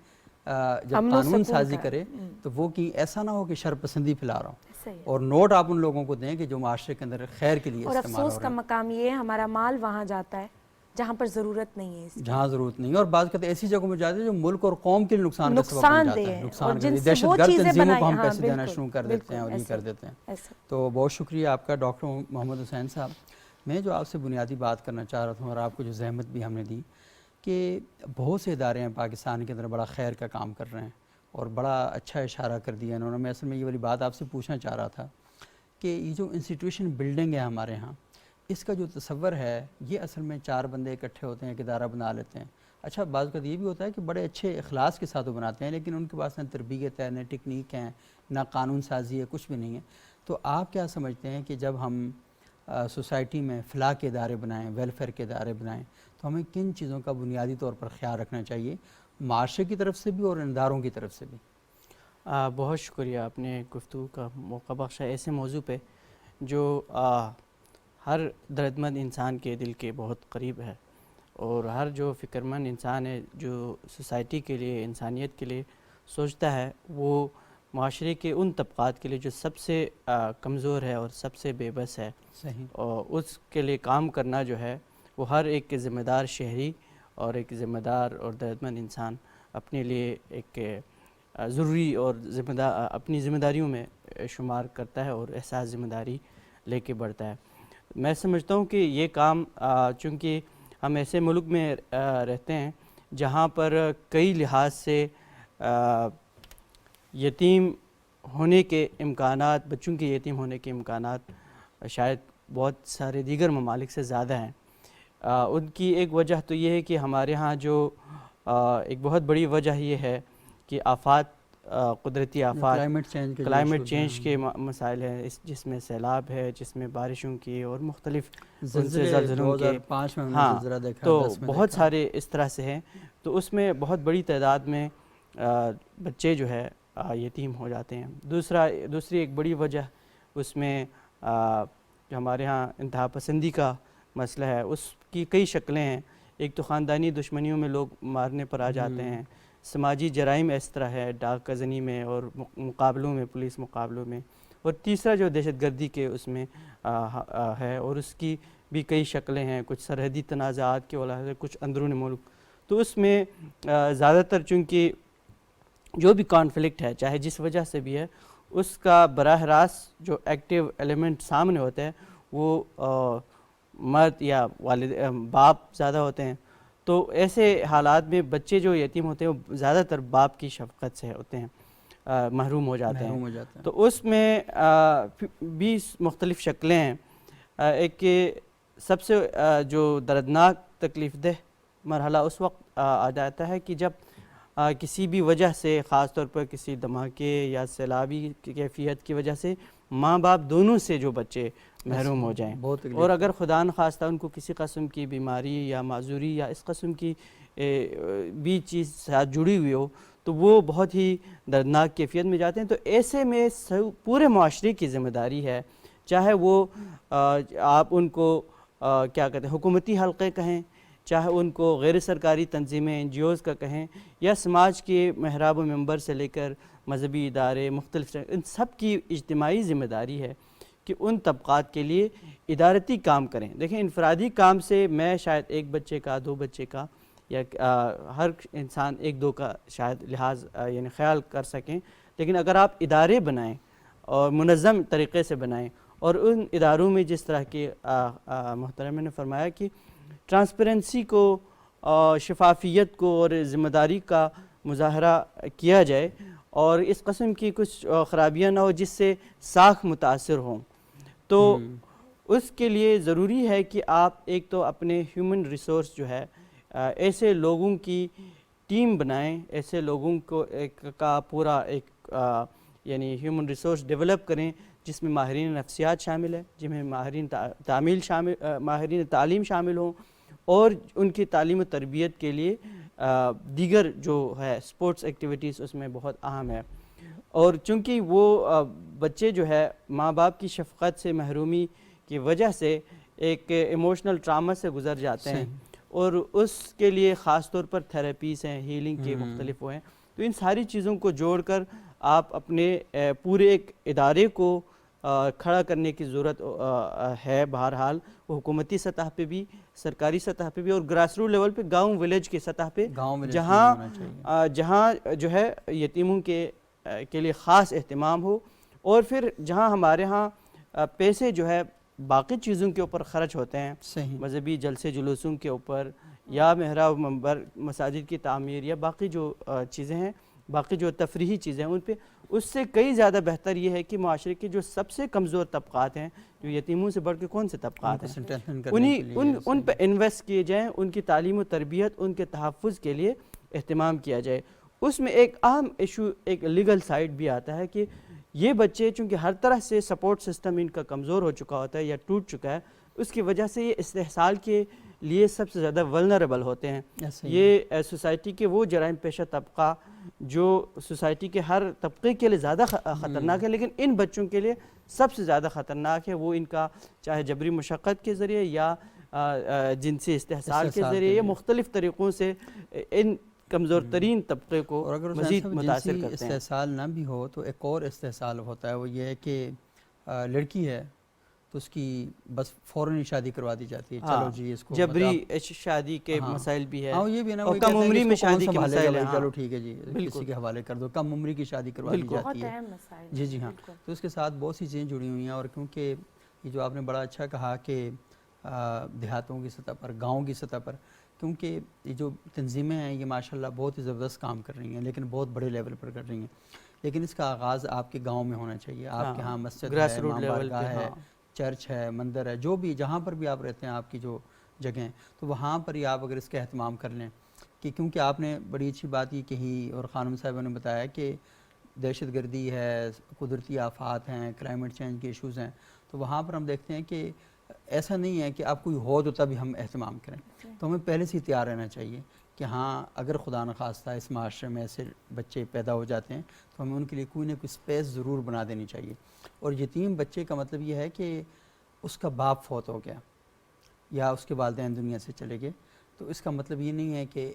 جب قانون سازی کرے تو وہ کہ ایسا نہ ہو کہ شر پسندی پھیلا رہا ہو. اور نوٹ آپ ان لوگوں کو دیں کہ جو معاشرے کے اندر خیر کے لیے استعمال ہو رہا ہے. اور افسوس کا مقام یہ ہے, ہمارا مال وہاں جاتا ہے جہاں پر ضرورت نہیں ہے, جہاں ضرورت نہیں ہے, اور بعض کہتے ایسی جگہوں میں جاتے ہیں جو ملک اور قوم کے لیے نقصان کا سبب بن جاتا ہے. نقصان کا دہشت گرد تنظیموں کو ہم پیسے دینا شروع کر دیتے ہیں اور یہ کر دیتے ہیں. تو بہت شکریہ آپ کا ڈاکٹر محمد حسین صاحب. میں جو آپ سے بنیادی بات کرنا چاہ رہا تھا, اور آپ کو جو زحمت بھی ہم نے دی, کہ بہت سے ادارے ہیں پاکستان کے اندر بڑا خیر کا کام کر رہے ہیں, اور بڑا اچھا اشارہ کر دیا انہوں نے. میں اصل میں یہ والی بات آپ سے پوچھنا چاہ رہا تھا کہ یہ جو انسٹیٹیوشن بلڈنگ ہے ہمارے ہاں, اس کا جو تصور ہے یہ اصل میں 4 بندے اکٹھے ہوتے ہیں, ایک ادارہ بنا لیتے ہیں. اچھا بعض کا یہ بھی ہوتا ہے کہ بڑے اچھے اخلاص کے ساتھ وہ بناتے ہیں, لیکن ان کے پاس نہ تربیت ہے, نہ ٹیکنیک ہے, نہ قانون سازی ہے, کچھ بھی نہیں ہے. تو آپ کیا سمجھتے ہیں کہ جب ہم سوسائٹی میں فلاح کے ادارے بنائیں, ویلفیئر کے ادارے بنائیں, تو ہمیں کن چیزوں کا بنیادی طور پر خیال رکھنا چاہیے, معاشرے کی طرف سے بھی اور اداروں کی طرف سے بھی؟ بہت شکریہ, آپ نے گفتگو کا موقع بخشا ایسے موضوع پہ جو ہر دردمند انسان کے دل کے بہت قریب ہے, اور ہر جو فکر مند انسان ہے جو سوسائٹی کے لیے, انسانیت کے لیے سوچتا ہے, وہ معاشرے کے ان طبقات کے لیے جو سب سے کمزور ہے اور سب سے بے بس ہے, اور اس کے لیے کام کرنا جو ہے وہ ہر ایک ذمہ دار شہری اور ایک ذمہ دار اور دردمند انسان اپنے لیے ایک ضروری اور اپنی ذمہ داریوں میں شمار کرتا ہے اور احساس ذمہ داری لے کے بڑھتا ہے. میں سمجھتا ہوں کہ یہ کام چونکہ ہم ایسے ملک میں رہتے ہیں جہاں پر کئی لحاظ سے یتیم ہونے کے امکانات, بچوں کے یتیم ہونے کے امکانات شاید بہت سارے دیگر ممالک سے زیادہ ہیں. ان کی ایک وجہ تو یہ ہے کہ ہمارے ہاں جو ایک بہت بڑی وجہ یہ ہے کہ آفات قدرتی آفات، کلائمیٹ چینج کے مسائل ہیں، جس میں سیلاب ہے، جس میں بارشوں کی اور مختلف زلزلوں کے، ہاں تو بہت سارے اس طرح سے ہیں. تو اس میں بہت بڑی تعداد میں بچے جو ہے یتیم ہو جاتے ہیں. دوسری ایک بڑی وجہ اس میں جو ہمارے ہاں انتہا پسندی کا مسئلہ ہے، اس کی کئی شکلیں ہیں. ایک تو خاندانی دشمنیوں میں لوگ مارنے پر آ جاتے ہیں، سماجی جرائم اس طرح ہے، ڈاک زنی میں اور مقابلوں میں، پولیس مقابلوں میں، اور تیسرا جو دہشت گردی کے اس میں ہے، اور اس کی بھی کئی شکلیں ہیں، کچھ سرحدی تنازعات کے وجہ سے، کچھ اندرون ملک. تو اس میں زیادہ تر چونکہ جو بھی کانفلکٹ ہے، چاہے جس وجہ سے بھی ہے، اس کا براہ راست جو ایکٹیو ایلیمنٹ سامنے ہوتا ہے وہ مرد یا والد باپ زیادہ ہوتے ہیں. تو ایسے حالات میں بچے جو یتیم ہوتے ہیں وہ زیادہ تر باپ کی شفقت سے ہوتے ہیں، محروم ہو جاتے ہیں. تو اس میں بھی مختلف شکلیں ہیں. ایک سب سے جو دردناک تکلیف دہ مرحلہ اس وقت آ جاتا ہے کہ جب کسی بھی وجہ سے، خاص طور پر کسی دھماکے یا سیلابی کیفیت کی وجہ سے، ماں باپ دونوں سے جو بچے محروم ہو جائیں، اور اگر خدا نخواستہ ان کو کسی قسم کی بیماری یا معذوری یا اس قسم کی بھی چیز ساتھ جڑی ہوئی ہو، تو وہ بہت ہی دردناک کیفیت میں جاتے ہیں. تو ایسے میں پورے معاشرے کی ذمہ داری ہے، چاہے وہ آپ ان کو کیا کہتے ہیں حکومتی حلقے کہیں، چاہے ان کو غیر سرکاری تنظیمیں NGOs کا کہیں، یا سماج کے محراب و منبر سے لے کر مذہبی ادارے مختلف، ان سب کی اجتماعی ذمہ داری ہے کہ ان طبقات کے لیے ادارتی کام کریں. دیکھیں، انفرادی کام سے میں شاید ایک بچے کا، دو بچے کا، یا ہر انسان ایک دو کا شاید لحاظ یعنی خیال کر سکیں، لیکن اگر آپ ادارے بنائیں اور منظم طریقے سے بنائیں، اور ان اداروں میں جس طرح کے محترمہ نے فرمایا کہ ٹرانسپیرنسی کو، شفافیت کو اور ذمہ داری کا مظاہرہ کیا جائے، اور اس قسم کی کچھ خرابیاں نہ ہو جس سے ساکھ متاثر ہوں، تو اس کے لیے ضروری ہے کہ آپ ایک تو اپنے ہیومن ریسورس جو ہے، ایسے لوگوں کی ٹیم بنائیں، ایسے لوگوں کو کا پورا ایک یعنی ہیومن ریسورس ڈیولپ کریں، جس میں ماہرین نفسیات شامل ہیں، جن میں ماہرین تعلیم شامل ہوں، اور ان کی تعلیم و تربیت کے لیے دیگر جو ہے سپورٹس ایکٹیویٹیز اس میں بہت اہم ہے. اور چونکہ وہ بچے جو ہے ماں باپ کی شفقت سے محرومی کی وجہ سے ایک ایموشنل ٹراما سے گزر جاتے ہیں، اور اس کے لیے خاص طور پر تھراپیز ہیں، ہیلنگ کے مختلف وہ ہیں. تو ان ساری چیزوں کو جوڑ کر آپ اپنے پورے ایک ادارے کو کھڑا کرنے کی ضرورت ہے. بہرحال وہ حکومتی سطح پہ بھی، سرکاری سطح پہ بھی، اور گراس روٹ لیول پہ، گاؤں ولیج کی سطح پہ، جہاں جو ہے یتیموں کے لیے خاص اہتمام ہو، اور پھر جہاں ہمارے ہاں پیسے جو ہے باقی چیزوں کے اوپر خرچ ہوتے ہیں، مذہبی جلسے جلوسوں کے اوپر، یا محراب منبر، مساجد کی تعمیر، یا باقی جو چیزیں ہیں، باقی جو تفریحی چیزیں ہیں، ان پہ اس سے کئی زیادہ بہتر یہ ہے کہ معاشرے کے جو سب سے کمزور طبقات ہیں، جو یتیموں سے بڑھ کے کون سے طبقات ہیں، ان پہ انویسٹ کیے جائیں، ان کی تعلیم و تربیت، ان کے تحفظ کے لیے اہتمام کیا جائے. اس میں ایک اہم ایشو، ایک لیگل سائڈ بھی آتا ہے کہ یہ بچے چونکہ ہر طرح سے سپورٹ سسٹم ان کا کمزور ہو چکا ہوتا ہے یا ٹوٹ چکا ہے، اس کی وجہ سے یہ استحصال کے لیے سب سے زیادہ ولنریبل ہوتے ہیں. یہ سوسائٹی کے وہ جرائم پیشہ طبقہ جو سوسائٹی کے ہر طبقے کے لیے زیادہ خطرناک ہے، لیکن ان بچوں کے لیے سب سے زیادہ خطرناک ہے. وہ ان کا چاہے جبری مشقت کے ذریعے یا جنسی استحصال کے ذریعے یا مختلف طریقوں سے ان کمزور ترین طبقے کو مزید متاثر کرتے ہیں. استحصال نہ بھی ہو تو ایک اور استحصال ہوتا ہے، وہ یہ ہے کہ لڑکی ہے تو اس کی بس فوراً شادی کروا دی جاتی ہے. چلو جی، اس کو جبری شادی کے مسائل بھی ہے، یہ بھی نا، اور کم عمری میں شادی کے مسائل ہیں. چلو ٹھیک ہے جی، کسی کے حوالے کر دو، کم عمری کی شادی کروا دی جاتی ہے. جی ہاں. تو اس کے ساتھ بہت سی چیزیں جڑی ہوئی ہیں، اور کیونکہ یہ جو آپ نے بڑا اچھا کہا کہ دیہاتوں کی سطح پر، گاؤں کی سطح پر، کیونکہ یہ جو تنظیمیں ہیں یہ ماشاءاللہ بہت ہی زبردست کام کر رہی ہیں، لیکن بہت بڑے لیول پر کر رہی ہیں. لیکن اس کا آغاز آپ کے گاؤں میں ہونا چاہیے. آپ کے ہاں مسجد ہے، امام بارگاہ ہے، چرچ ہے، مندر ہے، جو بھی جہاں پر بھی آپ رہتے ہیں، آپ کی جو جگہیں، تو وہاں پر ہی آپ اگر اس کا اہتمام کر لیں، کہ کیونکہ آپ نے بڑی اچھی بات یہ کہی، اور خانم صاحبہ نے بتایا کہ دہشت گردی ہے، قدرتی آفات ہیں، کلائمیٹ چینج کے ایشوز ہیں، تو وہاں پر ہم دیکھتے ہیں کہ ایسا نہیں ہے کہ اب کوئی ہو تو تبھی ہم اہتمام کریں، تو ہمیں پہلے سے ہی تیار رہنا چاہیے کہ ہاں اگر خدا نخواستہ اس معاشرے میں ایسے بچے پیدا ہو جاتے ہیں تو ہمیں ان کے لیے کوئی نہ کوئی اسپیس ضرور بنا دینی چاہیے. اور یتیم بچے کا مطلب یہ ہے کہ اس کا باپ فوت ہو گیا یا اس کے والدین دنیا سے چلے گئے، تو اس کا مطلب یہ نہیں ہے کہ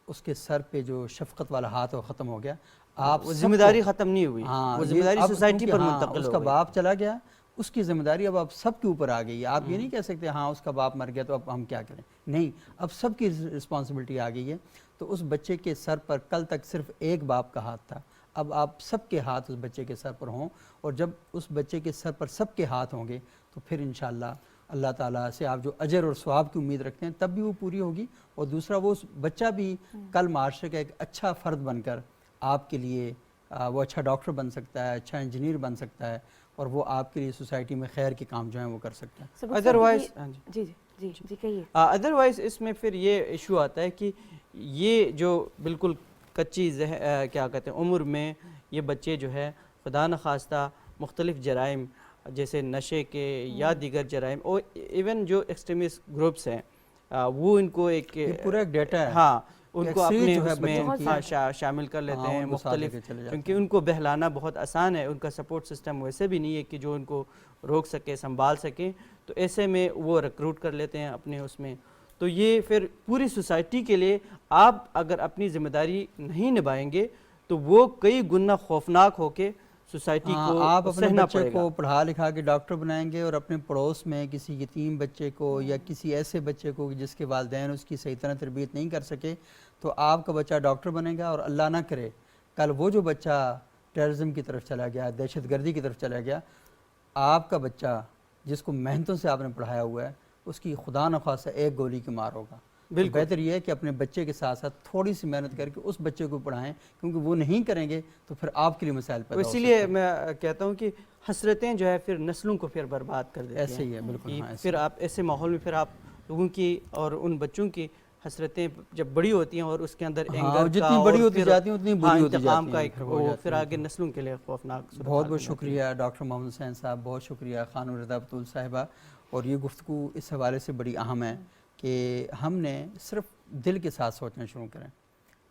اس کے سر پہ جو شفقت والا ہاتھ وہ ختم ہو گیا. آپ وہ سب ذمہ کو- داری ختم نہیں ہوئی، ہاں وہ یہ ذمہ داری اب سوسائٹی کیونکہ پر ہاں منتقل اس ہو کا گئی. باپ چلا گیا، اس کی ذمہ داری اب آپ سب کے اوپر آ گئی ہے. آپ یہ نہیں کہہ سکتے ہاں اس کا باپ مر گیا تو اب ہم کیا کریں، نہیں، اب سب کی رسپانسبلٹی آ گئی ہے. تو اس بچے کے سر پر کل تک صرف ایک باپ کا ہاتھ تھا، اب آپ سب کے ہاتھ اس بچے کے سر پر ہوں، اور جب اس بچے کے سر پر سب کے ہاتھ ہوں گے تو پھر انشاءاللہ اللہ تعالیٰ سے آپ جو اجر اور ثواب کی امید رکھتے ہیں تب بھی وہ پوری ہوگی. اور دوسرا وہ بچہ بھی کل معاشرے کا ایک اچھا فرد بن کر آپ کے لیے وہ اچھا ڈاکٹر بن سکتا ہے، اچھا انجینئر بن سکتا ہے، اور وہ آپ کے لیے سوسائٹی میں خیر کے کام جو ہیں وہ کر سکتا ہے. ادروائز جی جی جی جی کہیے. ادروائز اس میں پھر یہ ایشو آتا ہے کہ یہ جو بالکل کچی کیا کہتے ہیں عمر میں یہ بچے جو ہے خدا نخواستہ مختلف جرائم جیسے نشے کے یا دیگر جرائم، اور ایون جو ایکسٹریمسٹ گروپس ہیں وہ ان کو ایک یہ پورا ایک ڈیٹا ہے، ہاں ان کو اکثریت اپنے جو ہے اس میں بچوں کی شامل کر لیتے ہاں، ہیں ان کو ساتھ لے مختلف، کے چلے جاتے کیونکہ ان کو بہلانا بہت آسان ہے، ان کا سپورٹ سسٹم ویسے بھی نہیں ہے کہ جو ان کو روک سکے، سنبھال سکے، تو ایسے میں وہ ریکروٹ کر لیتے ہیں اپنے اس میں. تو یہ پھر پوری سوسائٹی کے لیے آپ اگر اپنی ذمہ داری نہیں نبھائیں گے تو وہ کئی گنا خوفناک ہو کے سوسائٹی ہاں، کو آپ اپنے سہنا بچے پڑے گا. کو پڑھا لکھا کے ڈاکٹر بنائیں گے اور اپنے پڑوس میں کسی یتیم بچے کو یا کسی ایسے بچے کو جس کے والدین اس کی صحیح طرح تربیت نہیں کر سکے تو آپ کا بچہ ڈاکٹر بنے گا، اور اللہ نہ کرے کل وہ جو بچہ ٹیررزم کی طرف چلا گیا، دہشت گردی کی طرف چلا گیا، آپ کا بچہ جس کو محنتوں سے آپ نے پڑھایا ہوا ہے اس کی خدا نخواستہ ایک گولی کی مار ہوگا. تو بہتر یہ ہے کہ اپنے بچے کے ساتھ ساتھ تھوڑی سی محنت کر کے اس بچے کو پڑھائیں، کیونکہ وہ نہیں کریں گے تو پھر آپ کے لیے مسائل پیدا ہو اسی سکتے لیے ہیں. میں کہتا ہوں کہ حسرتیں جو ہے پھر نسلوں کو پھر برباد کر دیتی ہیں. ایسے ہی ہے، بالکل کہ ہاں، ایسے پھر آپ ایسے ماحول میں پھر آپ لوگوں کی اور ان بچوں کی حسرتیں جب بڑی ہوتی ہیں اور اس کے اندر ہاں، اینگر کا جتنی اور بڑی ہوتی پھر جاتی ہیں اتنی بری ہوتی انتقام جاتی کا ہیں، ایک پھر ہو وہ جاتی پھر ہیں. آگے نسلوں کے لیے خوفناک صورتحال بہت بہت بن جاتی ہے. شکریہ ڈاکٹر محمد حسین صاحب، بہت شکریہ خانم رضا بطول صاحبہ. اور یہ گفتگو اس حوالے سے بڑی اہم ہے کہ ہم نے صرف دل کے ساتھ سوچنا شروع کریں.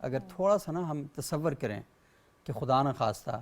اگر تھوڑا سا نا ہم تصور کریں کہ خدا نہ خواستہ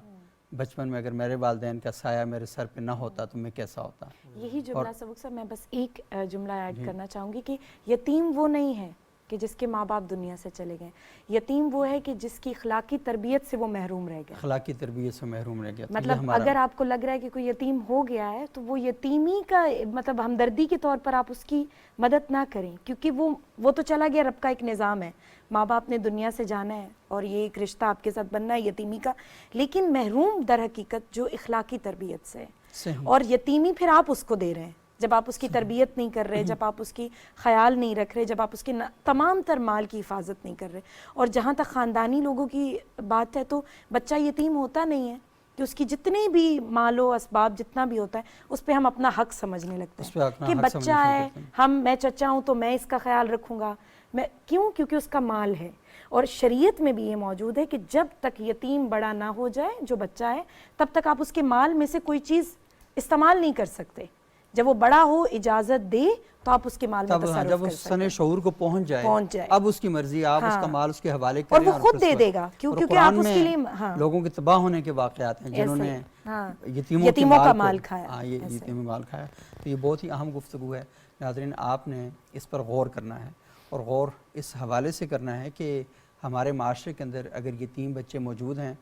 بچپن میں اگر میرے والدین کا سایہ میرے سر پہ نہ ہوتا تو میں کیسا ہوتا. یہی جملہ سبق صاحب میں بس ایک جملہ ایڈ جی. کرنا چاہوں گی کہ یتیم وہ نہیں ہے کہ جس کے ماں باپ دنیا سے چلے گئے، یتیم وہ ہے کہ جس کی اخلاقی تربیت سے وہ محروم رہ گیا. اخلاقی تربیت سے محروم رہ گیا. تو یہ مطلب ہمارا اگر آپ کو لگ رہا ہے کہ کوئی یتیم ہو گیا ہے تو وہ یتیمی کا مطلب ہمدردی کے طور پر آپ اس کی مدد نہ کریں، کیونکہ وہ تو چلا گیا، رب کا ایک نظام ہے، ماں باپ نے دنیا سے جانا ہے اور یہ ایک رشتہ آپ کے ساتھ بننا ہے یتیمی کا، لیکن محروم در حقیقت جو اخلاقی تربیت سے ہے. صحیح. اور یتیمی پھر آپ اس کو دے رہے ہیں جب آپ اس کی تربیت نہیں کر رہے، جب آپ اس کی خیال نہیں رکھ رہے، جب آپ اس کے تمام تر مال کی حفاظت نہیں کر رہے. اور جہاں تک خاندانی لوگوں کی بات ہے تو بچہ یتیم ہوتا نہیں ہے کہ اس کی جتنے بھی مال و اسباب جتنا بھی ہوتا ہے اس پہ ہم اپنا حق سمجھنے لگتے اس پہ ہیں اپنا کہ حق سمجھنا بچہ شروع ہے، کرتے ہیں. میں چچا ہوں تو میں اس کا خیال رکھوں گا. کیونکہ اس کا مال ہے. اور شریعت میں بھی یہ موجود ہے کہ جب تک یتیم بڑا نہ ہو جائے جو بچہ ہے تب تک آپ اس کے مال میں سے کوئی چیز استعمال نہیں کر سکتے. جب وہ بڑا ہو اجازت دے تو آپ اس کے مال میں تصرف جب کر اس سکتے سن ہیں. شعور کو پہنچ جائے اب اس کی مرضی، آپ اس کا مال اس کے حوالے کریں اور وہ خود دے دے گا کیونکہ آپ اس کے لیے لوگوں کے تباہ ہونے کے واقعات ہیں جنہوں نے یتیموں کا مال کھایا. یتیموں کا مال کھایا. تو یہ بہت ہی اہم گفتگو ہے. ناظرین، آپ نے اس پر غور کرنا ہے، اور غور اس حوالے سے کرنا ہے کہ ہمارے معاشرے کے اندر اگر یتیم بچے موجود ہیں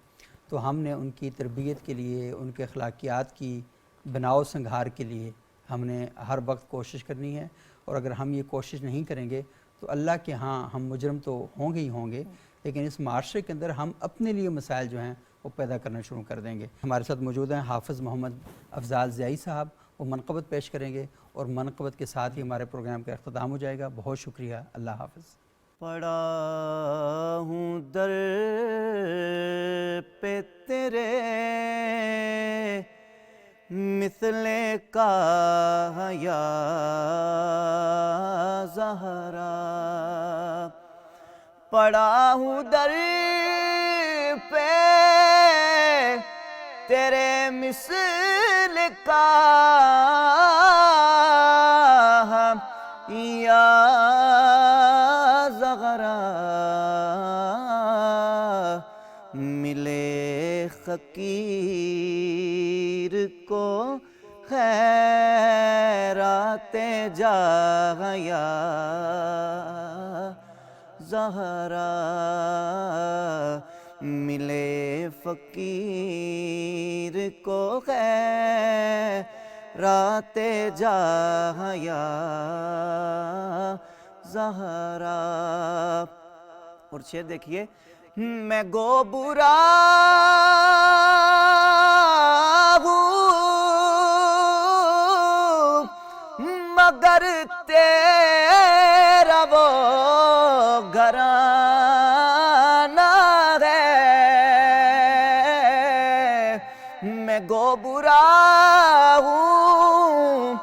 تو ہم نے ان کی تربیت کے لیے، ان کے اخلاقیات کی بناؤ سنگھار کے لیے ہم نے ہر وقت کوشش کرنی ہے. اور اگر ہم یہ کوشش نہیں کریں گے تو اللہ کے ہاں ہم مجرم تو ہوں گے ہی ہوں گے، لیکن اس معاشرے کے اندر ہم اپنے لیے مسائل جو ہیں وہ پیدا کرنا شروع کر دیں گے. ہمارے ساتھ موجود ہیں حافظ محمد افضال ضیائی صاحب، وہ منقبت پیش کریں گے اور منقبت کے ساتھ ہی ہمارے پروگرام کا اختتام ہو جائے گا. بہت شکریہ. اللہ حافظ. پڑا ہوں در پہ تیرے مثل کا یا زہرا، پڑا ہوں در پہ تیرے مثل کا یا زہرا ملے فقیر کو خیرات جاں یا زہرا ملے فقیر کو خیرات جاں یا زہرا. اور شعر دیکھیے. میں گو برا ہوں مگر تیرا وہ گھرانہ ہے. میں گو برا ہوں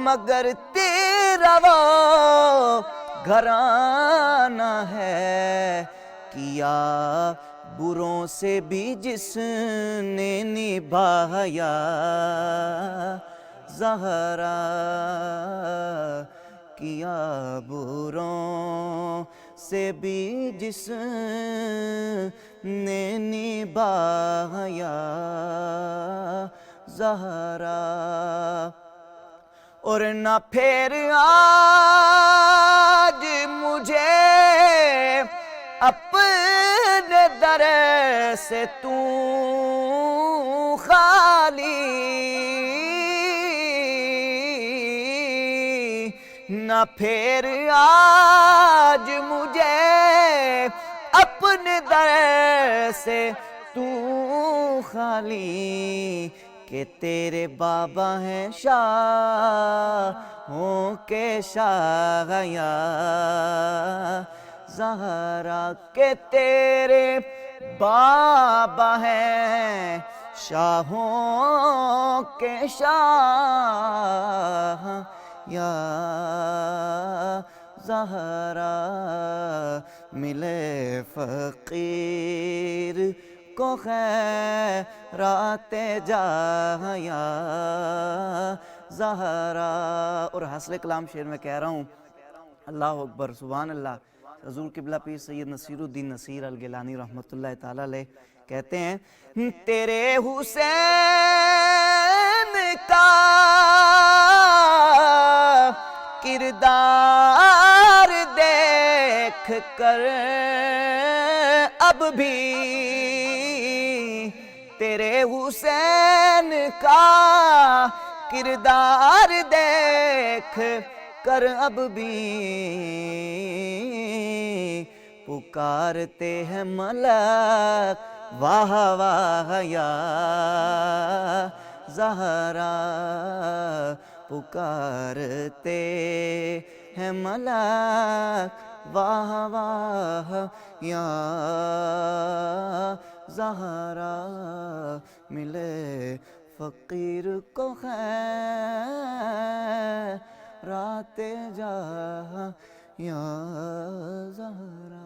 مگر تیرا وہ گھرانہ ہے. کیا بروں سے بھی جس نے نبھایا زہرا. کیا بروں سے بھی جس نے نبھایا زہرا. اور نہ پھر آج مجھے اپنے در سے تو خالی نہ پھر آج مجھے اپنے در سے تو خالی کہ تیرے بابا ہیں شاہوں کے شاہ یا زہرا. کہ تیرے بابا ہیں شاہوں کے شاہ یا زہرا. ملے فقیر کو خیرات جاں یا زہرا. اور حاصل کلام شعر میں کہہ رہا ہوں. اللہ اکبر سبحان اللہ. حضور قبلہ پیر سید نصیر الدین نصیر الگیلانی رحمۃ اللہ تعالیٰ علیہ کہتے ہیں تیرے حسین کا کردار دیکھ کر اب بھی تیرے حسین کا کردار دیکھ کر اب بھی پکارتے ہیں ملک واہ واہ یا زہرا. پکارتے ہیں ملک واہ واہ یا زہرا. ملے فقیر کو خیرات جاں یا زہرا.